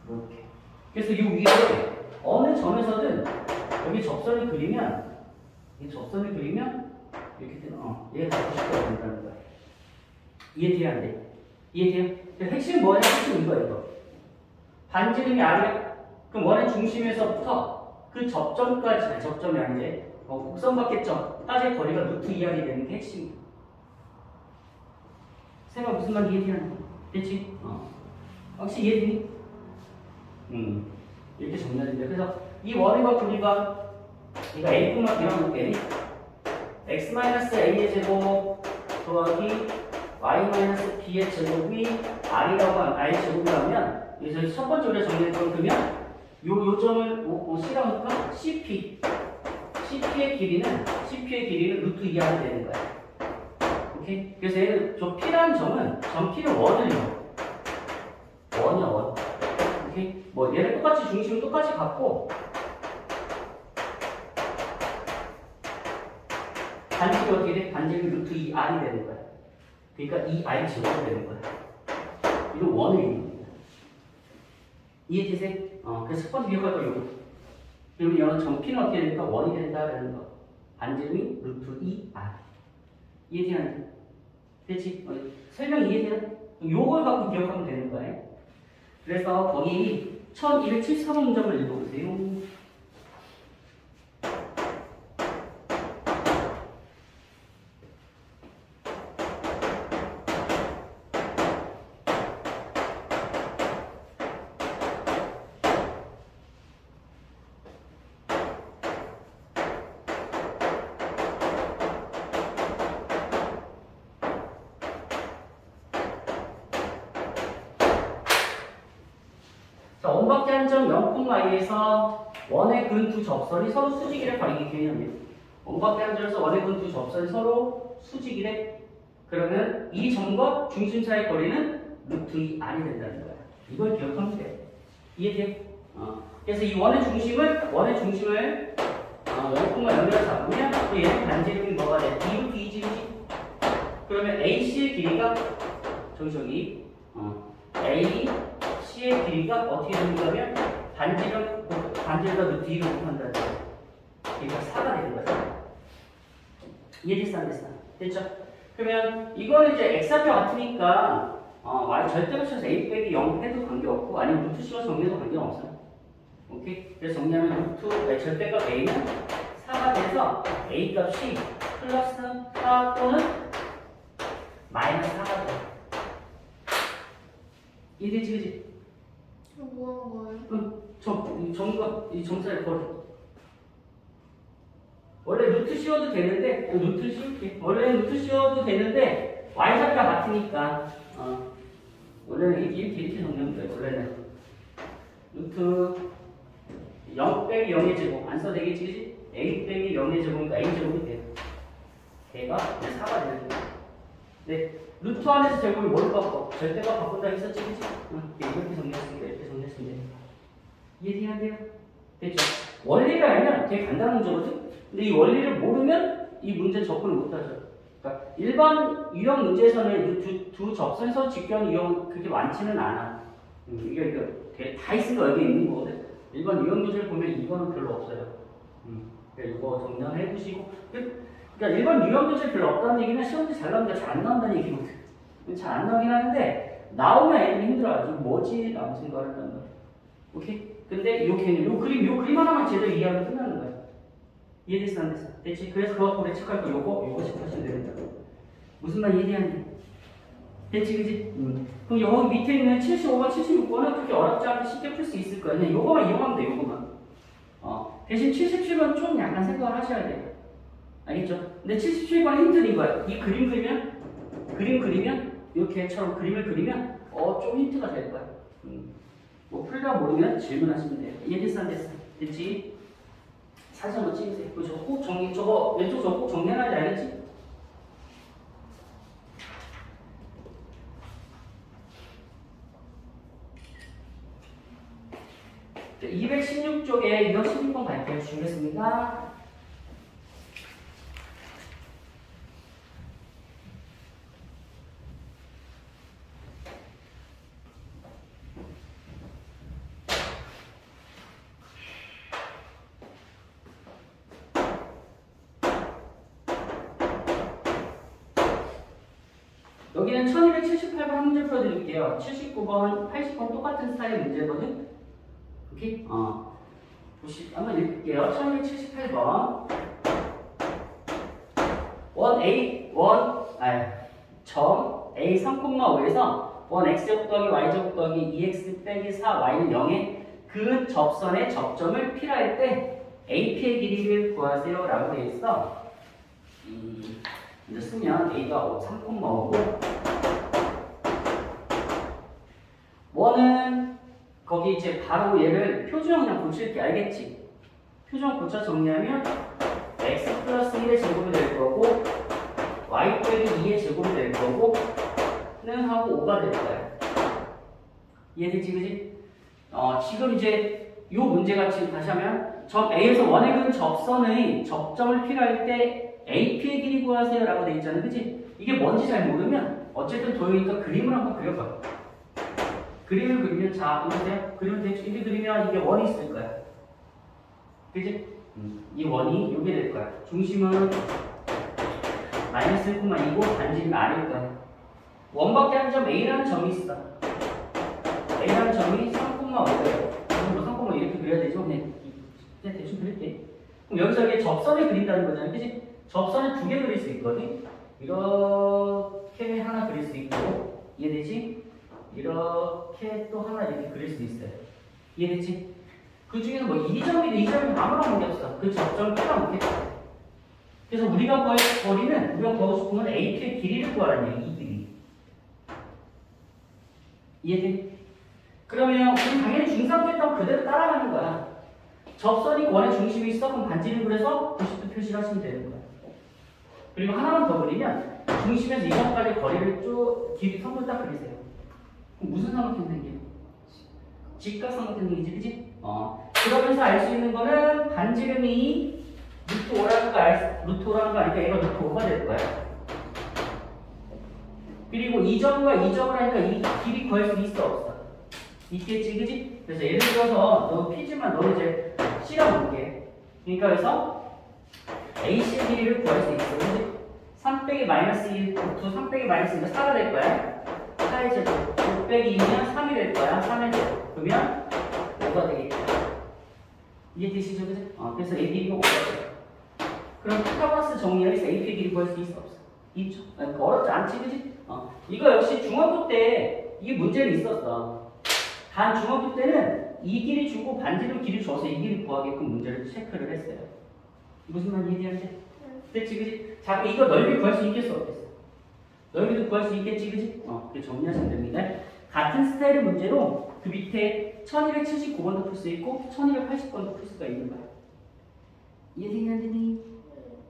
이렇게. 그래서 이 위에 어느 점에서든 여기 접선을 그리면 이렇게 되는 얘가 다 90도가 된다는 거야. 이해돼야 안 돼? 이해돼요? 핵심은 뭐냐? 핵심은 이거예요. 반지름이 R이야. 그럼 원의 중심에서부터 그 접점까지, 접점이 아니지, 곡선각계점까지의 거리가 루트 2R이 되는 게 핵심이야. 생각 무슨 말 이해되냐? 됐지? 혹시 이해되니? 이렇게 정리하는데, 그래서 이 원과 거리가 이거 A만 비워놓을게. x-a의 제곱 더하기 y-b의 제곱이 R의 제곱이라면 여기서 첫 번째 우리가 정리했던 그러면 요 점을 C라니까 CP의 길이는 루트 2R이 되는 거야. 오케이? 그래서 얘는 저 P라는 점은 점 P를 원이야. 원. 오케이? 뭐 얘를 똑같이 중심을 똑같이 갖고 반지름이 어떻게 돼? 반지름이 루트 2R이 되는 거야. 그러니까 2R 제곱이 되는 거야. 이건 원을 이루는 거야. 이해되세요? 그래서 첫 번째 기억할 거 요거. 그러면 여는 정피는 어떻게 되니까 1이 된다라는 거. 반지름이 루트 2r. 이해되나요? 됐지? 설명 이해되나? 요걸 갖고 기억하면 되는 거예요. 그래서 거기 1273번 문장을 읽어보세요. 자, 원박대 한점 0,i에서 원의 근 두 접선이 서로 수직이래 가리기 개념이에요. 원박대 한 점에서 원의 근 두 접선이 서로 수직이래. 그러면 이 점과 중심 사이의 거리는 루트 2r이 된다는 거야. 이걸 기억하면 돼. 이해돼? 그래서 이 원의 중심을 0,0이라 잡으면 또 얘는 반지름이 뭐가 돼? 2루트 2지. 그러면 AC의 길이가 저기 AC의 길이가 어떻게 됩니까면 반지름과 루트 2를 곱한다는 거야. 그러니까 4가 되는 거죠. 이해됐어 안 됐어? 됐죠? 그러면 이거는 이제 x좌표 같으니까 y 절대값에서 a 빼기 0 해도 관계없고 아니면 루트 c가 정리해도 관계없어요. 오케이? 그래서 정리하면 절대값 a는 4가 돼서 a 값이 플러스 4 또는 마이너스 4가 돼. 이해되지 그지? 뭐 하는 거예요? 이 정사를 걸어. 원래 루트 씌워도 되는데 루트 씌울게. 원래는 루트 씌워도 되는데 y좌표가 같으니까 원래는 이렇게 정리하면 돼. 원래는 루트 0 빼기 0의 제곱 안 써도 되겠지 그지? a 빼기 0의 제곱이니까 a 제곱이 돼요. 걔가 4가 되는 거야. 네. 루트 안에서 제곱이 뭘 바꿔? 절대값 바꾼다 했었지 그지? 이렇게 정리했습니다. 이렇게 정리했으면 돼요. 이해돼야 돼요? 됐죠? 원리를 알면 되게 간단한 문제거든? 근데 이 원리를 모르면 이 문제 접근을 못하죠. 그러니까 일반 유형 문제에서는 두 접선에서 직교하는 유형은 그렇게 많지는 않아. 이게 다 있으니까 여기 있는 거거든? 일반 유형 문제를 보면 이거는 별로 없어요. 그러니까 이거 정리해 두시고. 그러니까 일반 유형 문제 별로 없다는 얘기는 시험지 잘 나오는데 잘 안 나온다는 얘기거든. 잘 안 나오긴 하는데 나오면 애들이 힘들어가지고 뭐지? 라고 생각을 한단 말이야. 오케이? 근데 요 그림 하나만 제대로 이해하면 끝나는 거야. 이해됐어 안 됐어? 됐지? 그래서 그거 갖고 체크할 거 요거 체크하시면 됩니다. 무슨 말 이해되는지? 됐지 그지? 그럼 여기 밑에 있는 75번, 76번은 그렇게 어렵지 않게 쉽게 풀 수 있을 거야. 그냥 요거만 이용하면 돼 요거만. 대신 77번 좀 약간 생각을 하셔야 돼요. 알겠죠? 근데 77번 힌트인 거야. 이 그림 그리면 이렇게처럼 그림을 그리면 좀 힌트가 될 거야. 뭐 풀다 모르면 질문하시면 돼요. 이해됐어 안 됐어? 됐지? 사진 한번 찍으세요. 저거 꼭 정리, 왼쪽 저거 꼭 정리해놔야지 알겠지? 자, 216쪽에 216번 갈게요. 주겠습니다. 여기는 1278번 한 문제 풀어드릴게요. 79번, 80번 똑같은 스타일의 문제거든? 오케이? 한번 읽을게요. 1278번. 점 A 3,5에서 원 X제곱 더하기 Y제곱 더하기 2X 빼기 4Y는 0에 그 접선의 접점을 P라 할 때 AP의 길이를 구하세요. 라고 되어 있어. 이제 쓰면 A가 3,5고 원은 거기 이제 바로 얘를 표준형 그냥 고칠게. 알겠지? 표준형 고쳐 정리하면 x 플러스 1의 제곱이 될 거고 y 빼기 2의 제곱이 될 거고 는 하고 5가 될 거야. 이해되지 그지? 지금 이제 이 문제가 지금 다시 하면 점 A에서 원의 근 접선의 접점을 필요할 때 AP의 길이 구하세요 라고 돼 있잖아. 그치? 이게 뭔지 잘 모르면 어쨌든 도형이니까 그림을 한번 그려봐. 그림을 그리면 자 보세요. 그림을 대충 이렇게 그리면 이게 원이 있을 거야. 그지? 이 원이 요게 될 거야. 중심은 마이너스 1,2고 반지름 R일 거야. 원밖에 한 점 A라는 점이 있어. A라는 점이 3,5예요. 그럼 3,5 이렇게 그려야 되죠? 그냥 대충 그릴게. 그럼 여기서 이게 접선을 그린다는 거잖아. 그지? 접선을 두 개 그릴 수 있거든? 이렇게 하나 그릴 수 있고, 이해되지? 이렇게 또 하나 이렇게 그릴 수 있어요. 이해되지? 그 중에는 뭐 2점이든 2점이든 아무나 관계없어. 그 접점을 빼놓게. 그래서 우리가 구할 거리는, 우리가 구하고 싶은 건 A2의 길이를 구하라는 얘기, 이 길이. 이해돼? 그러면 우리 당연히 중상 했던 그대로 따라가는 거야. 접선이 원의 중심이 있어? 그럼 반지름 그려서 90도 표시를 하시면 되는 거야. 그리고 하나만 더 그리면 중심에서 이점까지 거리를 쭉 길이 선을 딱 그리세요. 그럼 무슨 삼각형 생겨? 직각삼각형 생기지, 그지? 그러면서 알 수 있는 거는 반지름이 루트 5라는 거 아니까 얘가 루트 5가 될 거야. 그리고 이 점과 이 점을 하니까 이 길이 구할 수 있어, 없어? 있겠지, 그지? 그래서 예를 들어서 너 피지만 너 이제 실어볼게. 그러니까 그래서 AC의 길이를 구할 수 있어, 그지? 3 빼기 마이너스 1, 3 빼기 마이너스 1은 4가 될 거야. 4의 제곱, 6 빼기 2면 3이 될 거야. 3의 제곱. 그러면 5가 되겠다. 이해되시죠? 그지? 그래서 A 길이가 5가 돼. 그럼 피타고라스 정리해서 AP의 길이 구할 수 있어, 없어? 있죠. 어렵지 않지, 그지? 이거 역시 중학교 때 이게 문제는 있었어. 단 중학교 때는 이 길이 주고 반지름 길이 줘서 이 길이 구하게끔 문제를 체크를 했어요. 무슨 말인지 이해되지? 됐지, 그지? 자, 그럼 이거 넓이 구할 수 있겠어, 없겠어? 넓이도 구할 수 있겠지, 그지? 그렇게 정리하시면 됩니다. 같은 스타일의 문제로 그 밑에 1279번도 풀 수 있고 1280번도 풀 수가 있는 거야. 이해되니?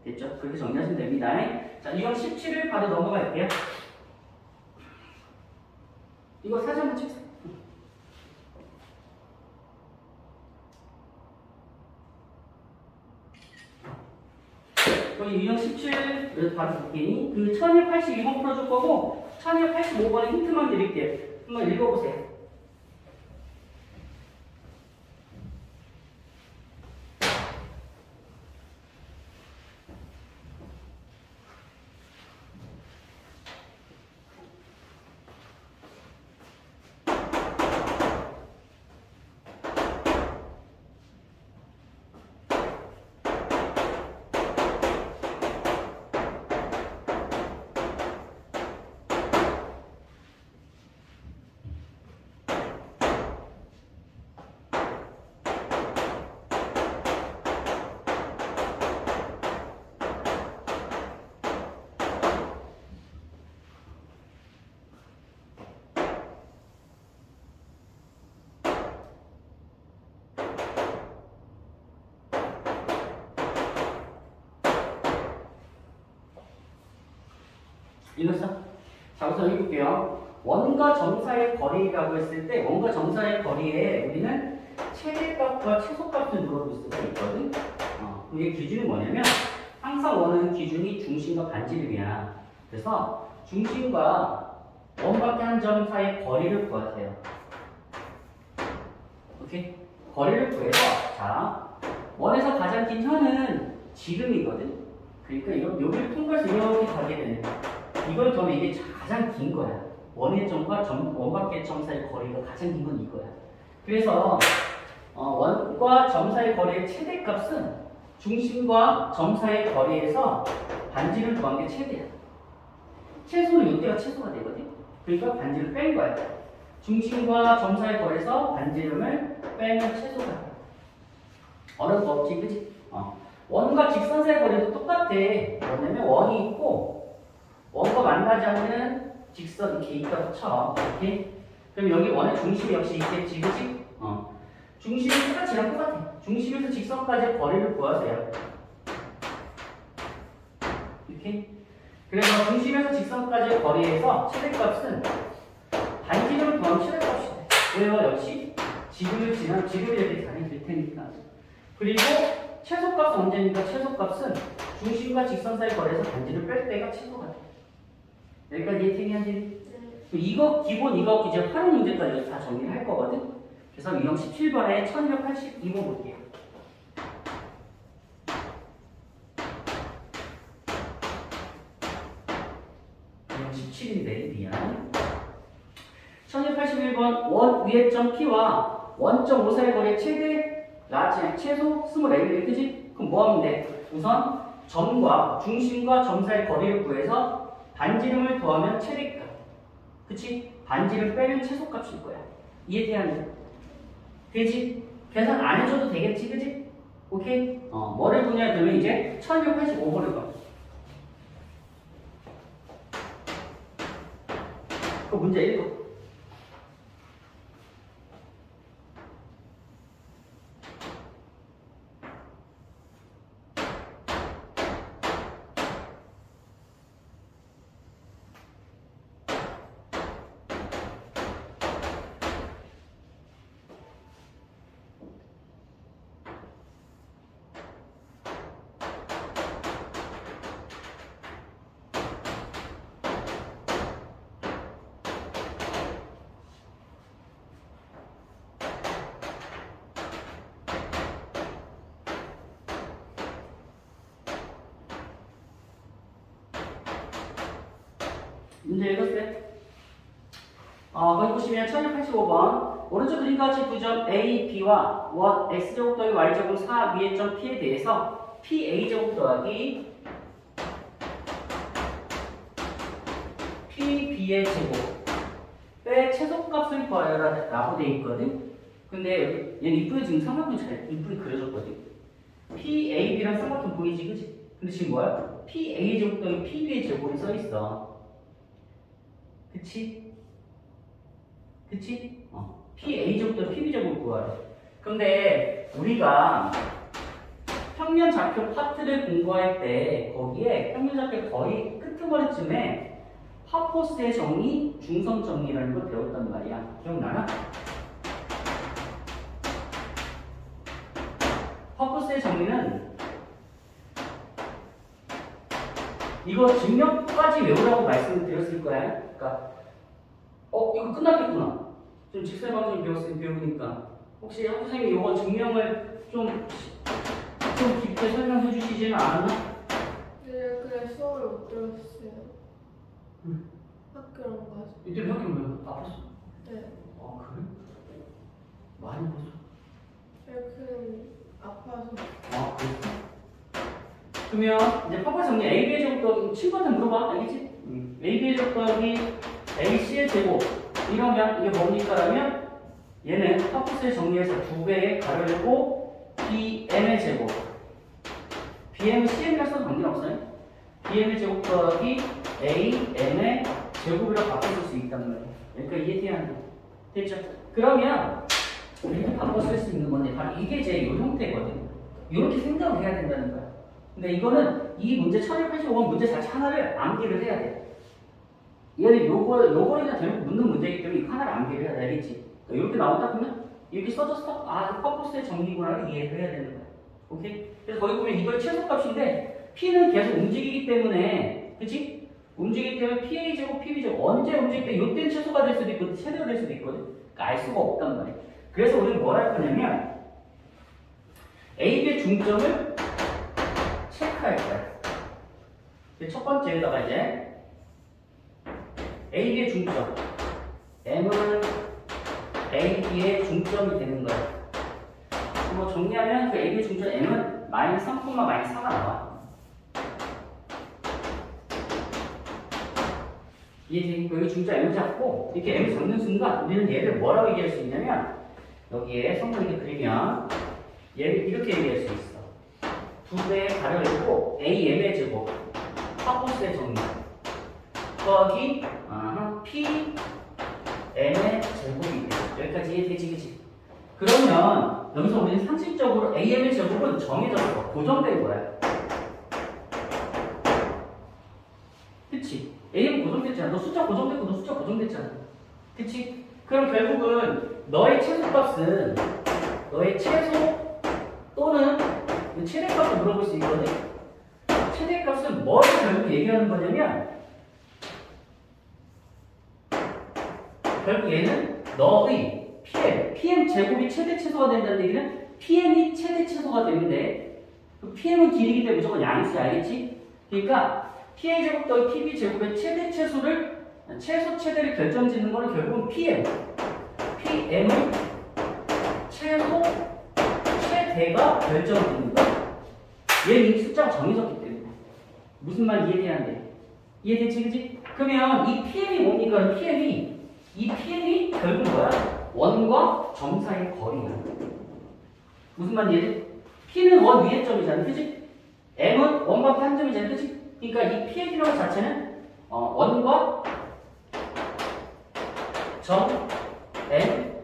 됐죠? 그렇게 정리하시면 됩니다. 자, 이건 17을 바로 넘어갈게요. 이거 사진 한번 찍세요. 여기 유형 17 바로 볼게요. 그 1282번 풀어줄 거고 1285번에 힌트만 드릴게요. 한번 읽어보세요. 읽었어? 자, 우선 읽을게요. 원과 점 사이의 거리라고 했을 때 원과 점 사이의 거리에 우리는 최대값과 최소값을 물어볼 수가 있거든. 이게 기준이 뭐냐면 항상 원은 기준이 중심과 반지름이야. 그래서 중심과 원밖에 한 점 사이의 거리를 구하세요. 오케이? 거리를 구해서 자, 원에서 가장 긴 현은 지름이거든. 그러니까 여기를 통과해서 이렇게 가게 되는 거야. 이걸 더하면 이게 가장 긴 거야. 원의 점과 원밖의 점 사이의 거리가 가장 긴 건 이거야. 그래서 원과 점 사이의 거리의 최대값은 중심과 점 사이의 거리에서 반지를 구한 게 최대야. 최소는 이때가 최소가 되거든. 그러니까 반지를 뺀 거야. 중심과 점 사이의 거리에서 반지름을 빼면 최소가 돼. 어려운 거 없지, 그치? 원과 직선 사이의 거리도 똑같아. 뭐냐면 원이 있고 원과 만나지 않는 직선 이렇게 있다고 쳐. 이렇게. 그럼 여기 원의 중심이 역시 있겠지, 그치? 중심이 똑같이랑 똑같아. 중심에서 직선까지의 거리를 구하세요. 이렇게. 그래서 중심에서 직선까지의 거리에서 최대값은 반지름을 구하면 최대값이 돼. 왜요? 역시 지름이 이렇게 단위 될 테니까. 그리고 최소값은 언제니까 최소값은 중심과 직선 사이 거리에서 반지를 뺄 때가 최소가 돼. 여기까지 이해되니? 이거 기본 이거 이제 활용 문제까지 다 정리를 할 거거든. 그래서 유형 17번에 1282번 볼게요. 유형 17인데 미안. 1281번 원 위의 점 P와 원점 5 사이의 거리의 최대 라지 최소 24일 그지? 그럼 뭐 하면 돼? 우선 점과 중심과 점 사이의 거리를 구해서 반지름을 더하면 최대값. 그치? 반지름 빼면 최소값일 거야. 이해돼야 되지? 계산 안 해줘도 되겠지, 그치? 오케이? 뭐를 보냐 그러면 이제 1285번을 봐. 그 문제 읽어. 문제 읽었어요? 거기 보시면 1285번 오른쪽 그림과 같이 두 점 A, B와 원 X제곱 더하기 Y제곱 4 위의 점 P에 대해서 PA제곱 더하기 PB의 제곱의 최소값을 구하여라 라고 돼 있거든? 근데 얘는 이쁘게 지금 삼각형 잘 이쁘게 그려졌거든? PAB랑 삼각형 보이지, 그치? 근데 지금 뭐야? PA제곱 더하기 PB의 제곱이 써있어. 그치? 그치? PA제곱도 PB제곱 구하래. 근데 우리가 평면좌표 파트를 공부할 때 거기에 평면좌표 거의 끄트머리쯤에 파포스의 정의, 중성 정의라는 걸 배웠단 말이야. 기억나나? 파포스의 정의는 이거 증명까지 외우라고 말씀을 드렸을 거야. 그러니까 이거 끝났겠구나. 좀 직설방정 배우니까 혹시 선생님이 이거 증명을 좀 깊게 설명해 주시지는 않았나? 네, 그래 수업을 못 들었어요. 학교로 가서. 이때 학교 왜 아팠어? 네. 그래? 많이 아팠어? 네, 아파서. 그랬어? 그러면 이제 파파 정리 AB의 제곱 친구한테 물어봐. 알겠지? AB의 제곱 더하기 AC의 제곱 이러면 이게 뭡니까? 라면 얘는 파푸스의 정리에서 2배의 가로열고 BM의 제곱 BM은 CM이라 써도 관계없어요. BM의 제곱 더하기 AM의 제곱이라고 바꿔줄 수 있단 말이에요. 그러니까 이해돼야 한다. 됐죠? 그러면 이렇게 바꿔 쓸 수 있는 건데 바로 이게 제 이 형태거든. 이렇게 생각을 해야 된다는 거야. 근데 이거는 이 문제 1285번 문제 자체 하나를 암기를 해야 돼. 얘는 요거에다 대놓고 묻는 문제이기 때문에 이거 하나를 암기를 해야 돼. 알겠지? 이렇게 나온다 그러면 이렇게 써졌어? 퍼포스의 정리구나를 이해를 해야 되는 거야. 오케이? 그래서 거기 보면 이걸 최소값인데 P는 계속 움직이기 때문에 그치? 움직이기 때문에 PA제곱, PB제곱 언제 움직일 때 요때는 최소가 될 수도 있고 최대가 될 수도 있거든. 그러니까 알 수가 없단 말이야. 그래서 우리는 뭘 할 거냐면 AB의 중점을 체크할 거야. 첫 번째에다가 이제 AB의 중점 M은 AB의 중점이 되는 거야. 뭐 정리하면 그 AB의 중점 M은 마이너스 3, 마이너스 4가 나와. 이게 여기 중점 M을 잡고 이렇게 M을 잡는 순간 우리는 얘를 뭐라고 얘기할 수 있냐면 여기에 성분 이렇게 그리면 얘를 이렇게 얘기할 수 있어. 2배의 가로열고 AM의 제곱 파포스의 정리 더하기 P M의 제곱이 돼. 여기까지 이해되지, 그치? 그러면 여기서 우리는 상식적으로 AM의 제곱은 정해졌어. 고정된 거야. 그치? A는 고정됐잖아. 너 숫자 고정됐고 너 숫자 고정됐잖아. 그치? 그럼 결국은 너의 최소값은 너의 최소 또는 최대값을 물어볼 수 있거든? 최대값은 뭐를 결국 얘기하는 거냐면 결국 얘는 너의 PM 제곱이 최대 최소가 된다는 얘기는 PM이 최대 최소가 되는데 그 PM은 길이기 때문에 무조건 양수야, 알겠지? 그러니까 PA 제곱 더하기 PB 제곱의 최대 최소를 최소 최대를 결정짓는 거는 결국은 PM은 최소 최대가 결정짓는 거야. 얘는 이 숫자가 정해졌기 때문에 무슨 말 이해돼야 돼? 이해되지, 그지? 그러면 이 PM이 뭡니까? 이 PM이 결국 뭐야? 원과 점 사이의 거리야. 무슨 말 이해돼? P는 원 위의 점이잖아, 그지? M은 원과 P 한 점이잖아, 그지? 그러니까 이 PM이라는 자체는 원과 점 M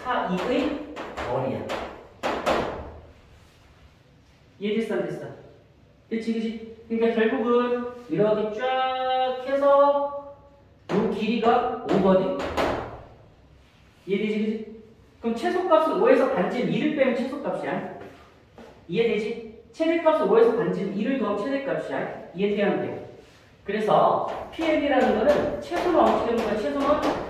사이의 거리야. 이해됐어, 안 됐어? 그치? 그러니까 결국은 이렇게 쫙 해서 이 길이가 5거든. 이해되지, 그치? 그럼 최소값은 5에서 반지름 2를 빼면 최소값이야. 이해되지? 최대값은 5에서 반지름 2를 더하면 최대값이야. 이해돼야 돼. 그래서 PM이라는 거는 최소는 어떻게 되는 거야? 최소는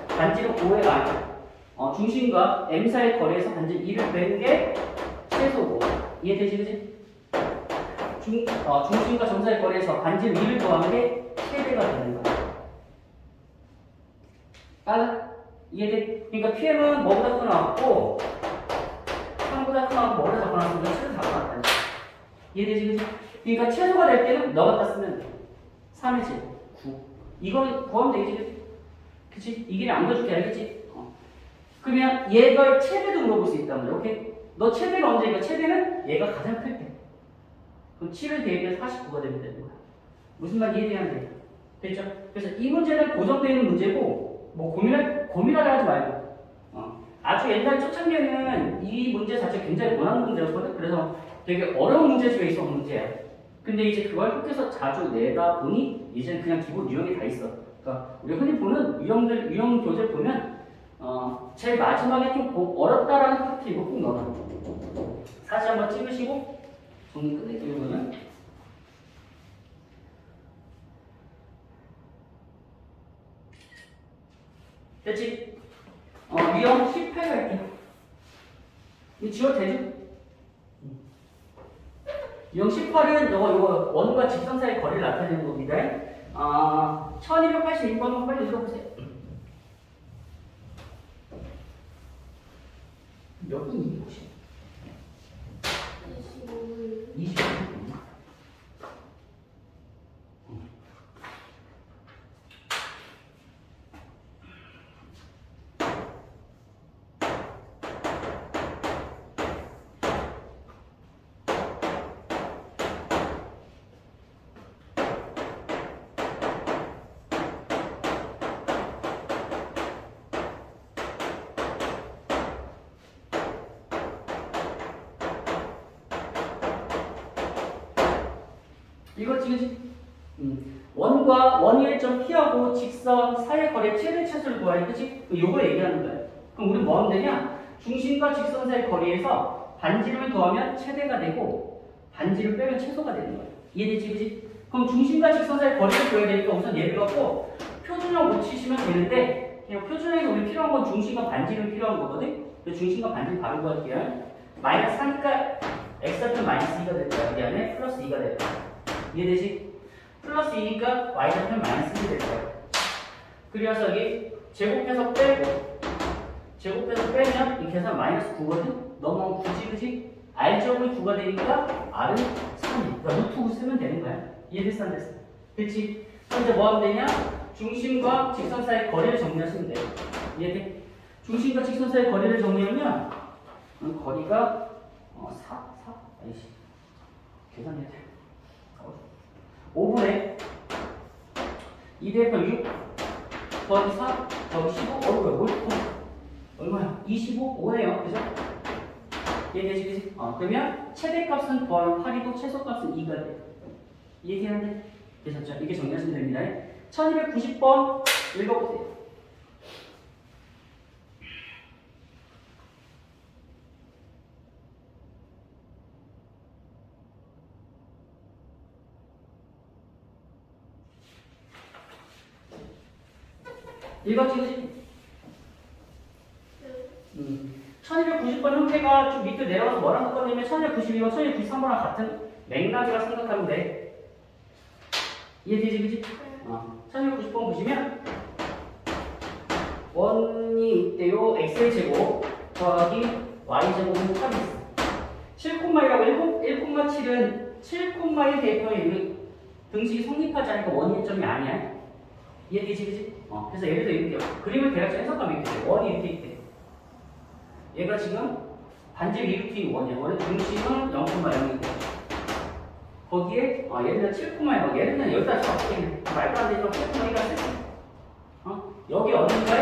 반지름 5의 중심과 M 사이의 거리에서 반지름 2를 빼는 게 최소고. 이해되지, 그치? 중심과 점 사이의 거리에서 반지름 2를 더하는 게 최대가 되는 거야. 알아? 이해돼? 그러니까 PM은 뭐보다 커나왔고 3보다 커나왔고 뭐보다 작고 나왔으니까 최소 작고 나왔다는 거야. 이해되지, 그치? 그러니까 최소가 될 때는 너 갖다 쓰면 돼. 3의 제곱 9. 이걸 구하면 되지, 그치? 이 길이 안 가줄게, 알겠지? 그러면 얘가 최대도 물어볼 수 있단 말이야. 오케이? 너 최대가 언제니까 최대는 얘가 가장 클 때. 그럼 7을 대입해서 49가 되면 되는 거야. 무슨 말 이해돼야 돼? 됐죠? 그래서 이 문제는 고정되어 있는 문제고, 뭐 고민하려 하지 말고. 아주 옛날 초창기에는 이 문제 자체 굉장히 원하는 문제였거든? 그래서 되게 어려운 문제 중에 있었던 문제야. 근데 이제 그걸 흑해서 자주 내다 보니, 이제는 그냥 기본 유형이 다 있어. 그러니까 우리 흔히 보는 유형 교재 보면, 제일 마지막에 좀 어렵다라는 파트 이거 꼭 넣어놔. 사진 한번 찍으시고, 정리 끝낼게요, 이거는. 됐지? 유형 18 갈게요. 이거 지워도 되죠? 유형 18은 이거 원과 직선 사이의 거리를 나타내는 겁니다. 1286번 빨리 읽어보세요. 몇 분이 혹시? 25분. 25분. 이거 지금 원과 원위의 점 P하고 직선 사이의 거리의 최대 최소를 구하니, 그치? 요걸 얘기하는 거야. 그럼 우리는 뭐 하면 되냐? 중심과 직선 사이의 거리에서 반지름을 더하면 최대가 되고 반지름 빼면 최소가 되는 거야. 이해되지, 그치? 그럼 중심과 직선 사이의 거리를 구해야 되니까 우선 얘를 갖고 표준형 못 치시면 되는데, 그냥 표준형에서 우리 필요한 건 중심과 반지름 필요한 거거든? 그래서 중심과 반지름 바로 구할게요. 마이너스 3니까 x좌표 마이너스 2가 될 거야. 여기 안에 플러스 2가 될 거야. 이해되지? 플러스 2니까 y좌표는 마이너스 1이 될 거야. 그래서 여기 제곱해서 빼고 빼면 이 계산 마이너스 9거든? 넘어가면 9지, 그지? R제곱이 9가 되니까 R은 3이. 그러니까 루트 9 쓰면 되는 거야. 이해됐어, 안 됐어? 그치? 그럼 이제 뭐 하면 되냐? 중심과 직선 사이의 거리를 정리하시면 돼요. 이해돼? 중심과 직선 사이의 거리를 정리하면 거리가 4? 아이씨. 계산해야 돼. 5분의 2대표 6 더하기 4 더하기 15 얼마야? 25? 5네요. 그죠? 이해되지? 그지? 그러면 최대값은 더하기 8이고 최소값은 2가 돼. 이해되는데? 되셨죠? 이렇게 정리하시면 됩니다. 1290번 읽어보세요. 읽었지, 그지? 1290번 형태가 좀 밑으로 내려가서 뭐랑 똑같냐면 1292번, 1293번랑 같은 맥락이라 생각하면 돼. 이해되지, 그지? 1290번 보시면 원이 있대요. x의 제곱 더하기 y제곱은 8이 있어. 7,1이라고 1,7은 7,1 대입하면 등식이 성립하지 않으니까 원이 1점이 아니야. 이해되지, 그지? 그래서 예를 들어 이렇게 그림을 대략적으로 해석하면 이렇게 돼. 원이 이렇게 있대. 얘가 지금 반지름 이루트 원이야. 원의 중심은 0,0인데 거기에 얘는 7,1 얘는 여기다 적게 말도 안 되지만 7,1가 쓸게. 여기 어딘가에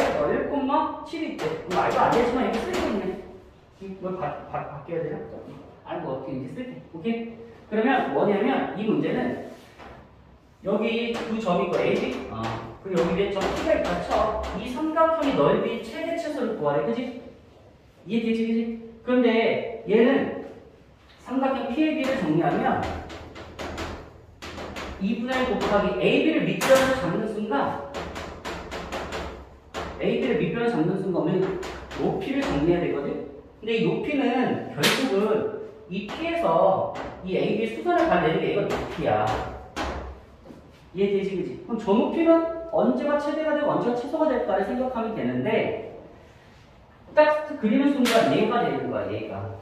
1,7이 있대. 말도 안 되지만 여기 쓰고 있네. 이걸 바뀌어야 되나? 아니 뭐 어떻게 이제 쓸게. 오케이? 그러면 뭐냐면 이 문제는 여기 두 점이고 AB 그리고 여기 위에 점 P가 있다 쳐. 이 삼각형의 넓이 최대 최소를 구하래. 그지? 이해되지, 그지? 그런데 얘는 삼각형 PAB를 정리하면 2분의 1 곱하기 AB를 밑변으로 잡는 순간 AB를 밑변으로 잡는 순간 높이를 정리해야 되거든? 근데 이 높이는 결국은 이 P에서 이 AB의 수선을 발내는 게 이건 높이야. 이해되지, 그지? 그럼 저 높이는 언제가 최대가 되고 언제가 최소가 될까를 생각하면 되는데 딱 그리는 순간 얘가 되는 거야, 얘가.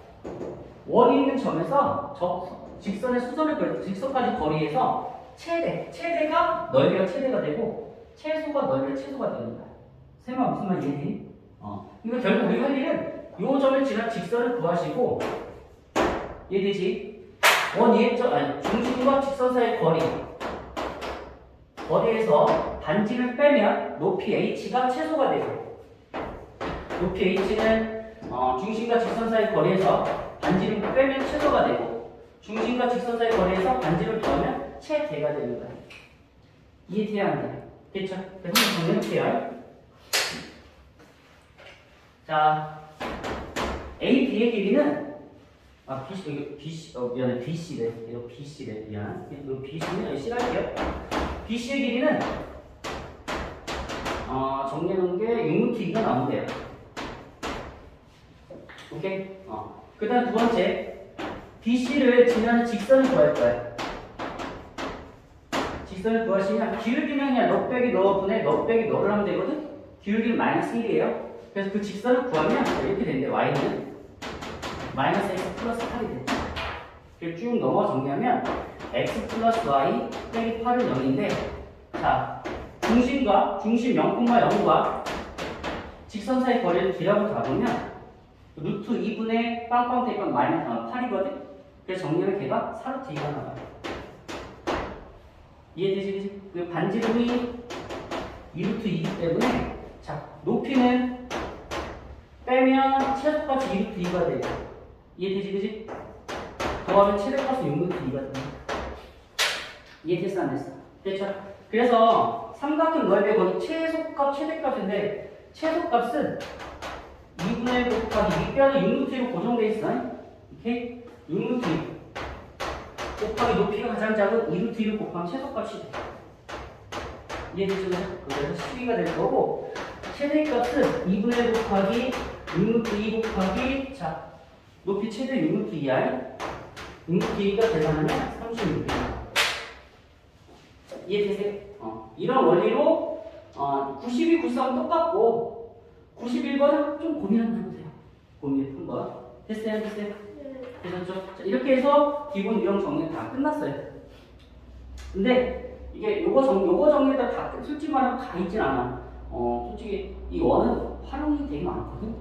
원이 있는 점에서 저 직선의 수선을 그려, 직선까지 거리에서 최대가 넓이가 최대가 되고 최소가 넓이가 최소가 되는 거야. 쌤아 무슨 말 이해되니? 그러니까 결국 우리가 할 일은 요 점을 지난 직선을 구하시고 이해되지? 원 이해점 아니 중심과 직선 사이의 거리에서 반지를 빼면 높이 h가 최소가 되고 높이 h는 중심과 직선 사이의 거리에서 반지를 빼면 최소가 되고 중심과 직선 사이의 거리에서 반지를 더하면 최대가 되는 거야. 이해돼야 안 돼? 됐죠? 그래서 한번 정리해볼게요. 자, AB의 길이는 미안해, BC래. 이거 BC래. 미안. 이거 BC는 C랄게요. BC의 길이는 정리해놓은 게 6루트 2가 나온대요. 오케이? 그 다음 두 번째 BC를 지나는 직선을 구할 거야. 직선을 구하시면 기울기는 그냥 너 빼기 너분의 너 빼기 너를 하면 되거든? 기울기는 마이너스 1이에요. 그래서 그 직선을 구하면 이렇게 된대. y는 마이너스 x 플러스 8이 돼. 그리고 쭉 넘어 정리하면 x 플러스 y 빼기 8은 0인데 자 중심과 중심 0,0과 직선 사이 거리를 D라고 잡으면 루트 2분의 빵빵 대입하면 마이너스 8이거든? 그래서 정리하면 걔가 4루트 2가 나와요. 이해되지? 그지? 그리고 반지름이 2루트 2이기 때문에 자 높이는 빼면 최소값이 2루트 2가 돼요. 이해되지? 그지? 더하면 최대값은 6루트 2가 돼요. 이해됐어? 안 됐어? 됐죠? 그래서 삼각형 넓이의 거기 최소값, 최대값인데 최소값은 2분의 1 곱하기 윗변은 6루트 1로 고정되어 있어. 이렇게 6루트 2 곱하기 높이가 가장 작은 2루트 2를 곱하면 최소값이 돼. 이해되죠? 그래서 12가 될 거고 최대값은 2분의 1 곱하기 6루트 2 곱하기 자 높이 최대 6루트 2r 6루트 2가 계산하면 36이야. 이해되세요? 이런 원리로 92, 93은 똑같고 91번은 좀 고민 한번 해보세요. 고민 한번. 됐어요? 됐어요? 되셨죠? 자, 이렇게 해서 기본 유형 정리 다 끝났어요. 근데 이게 요거 정리가 다 솔직히 말하면 다 있진 않아. 솔직히 이 원은 활용이 되게 많거든.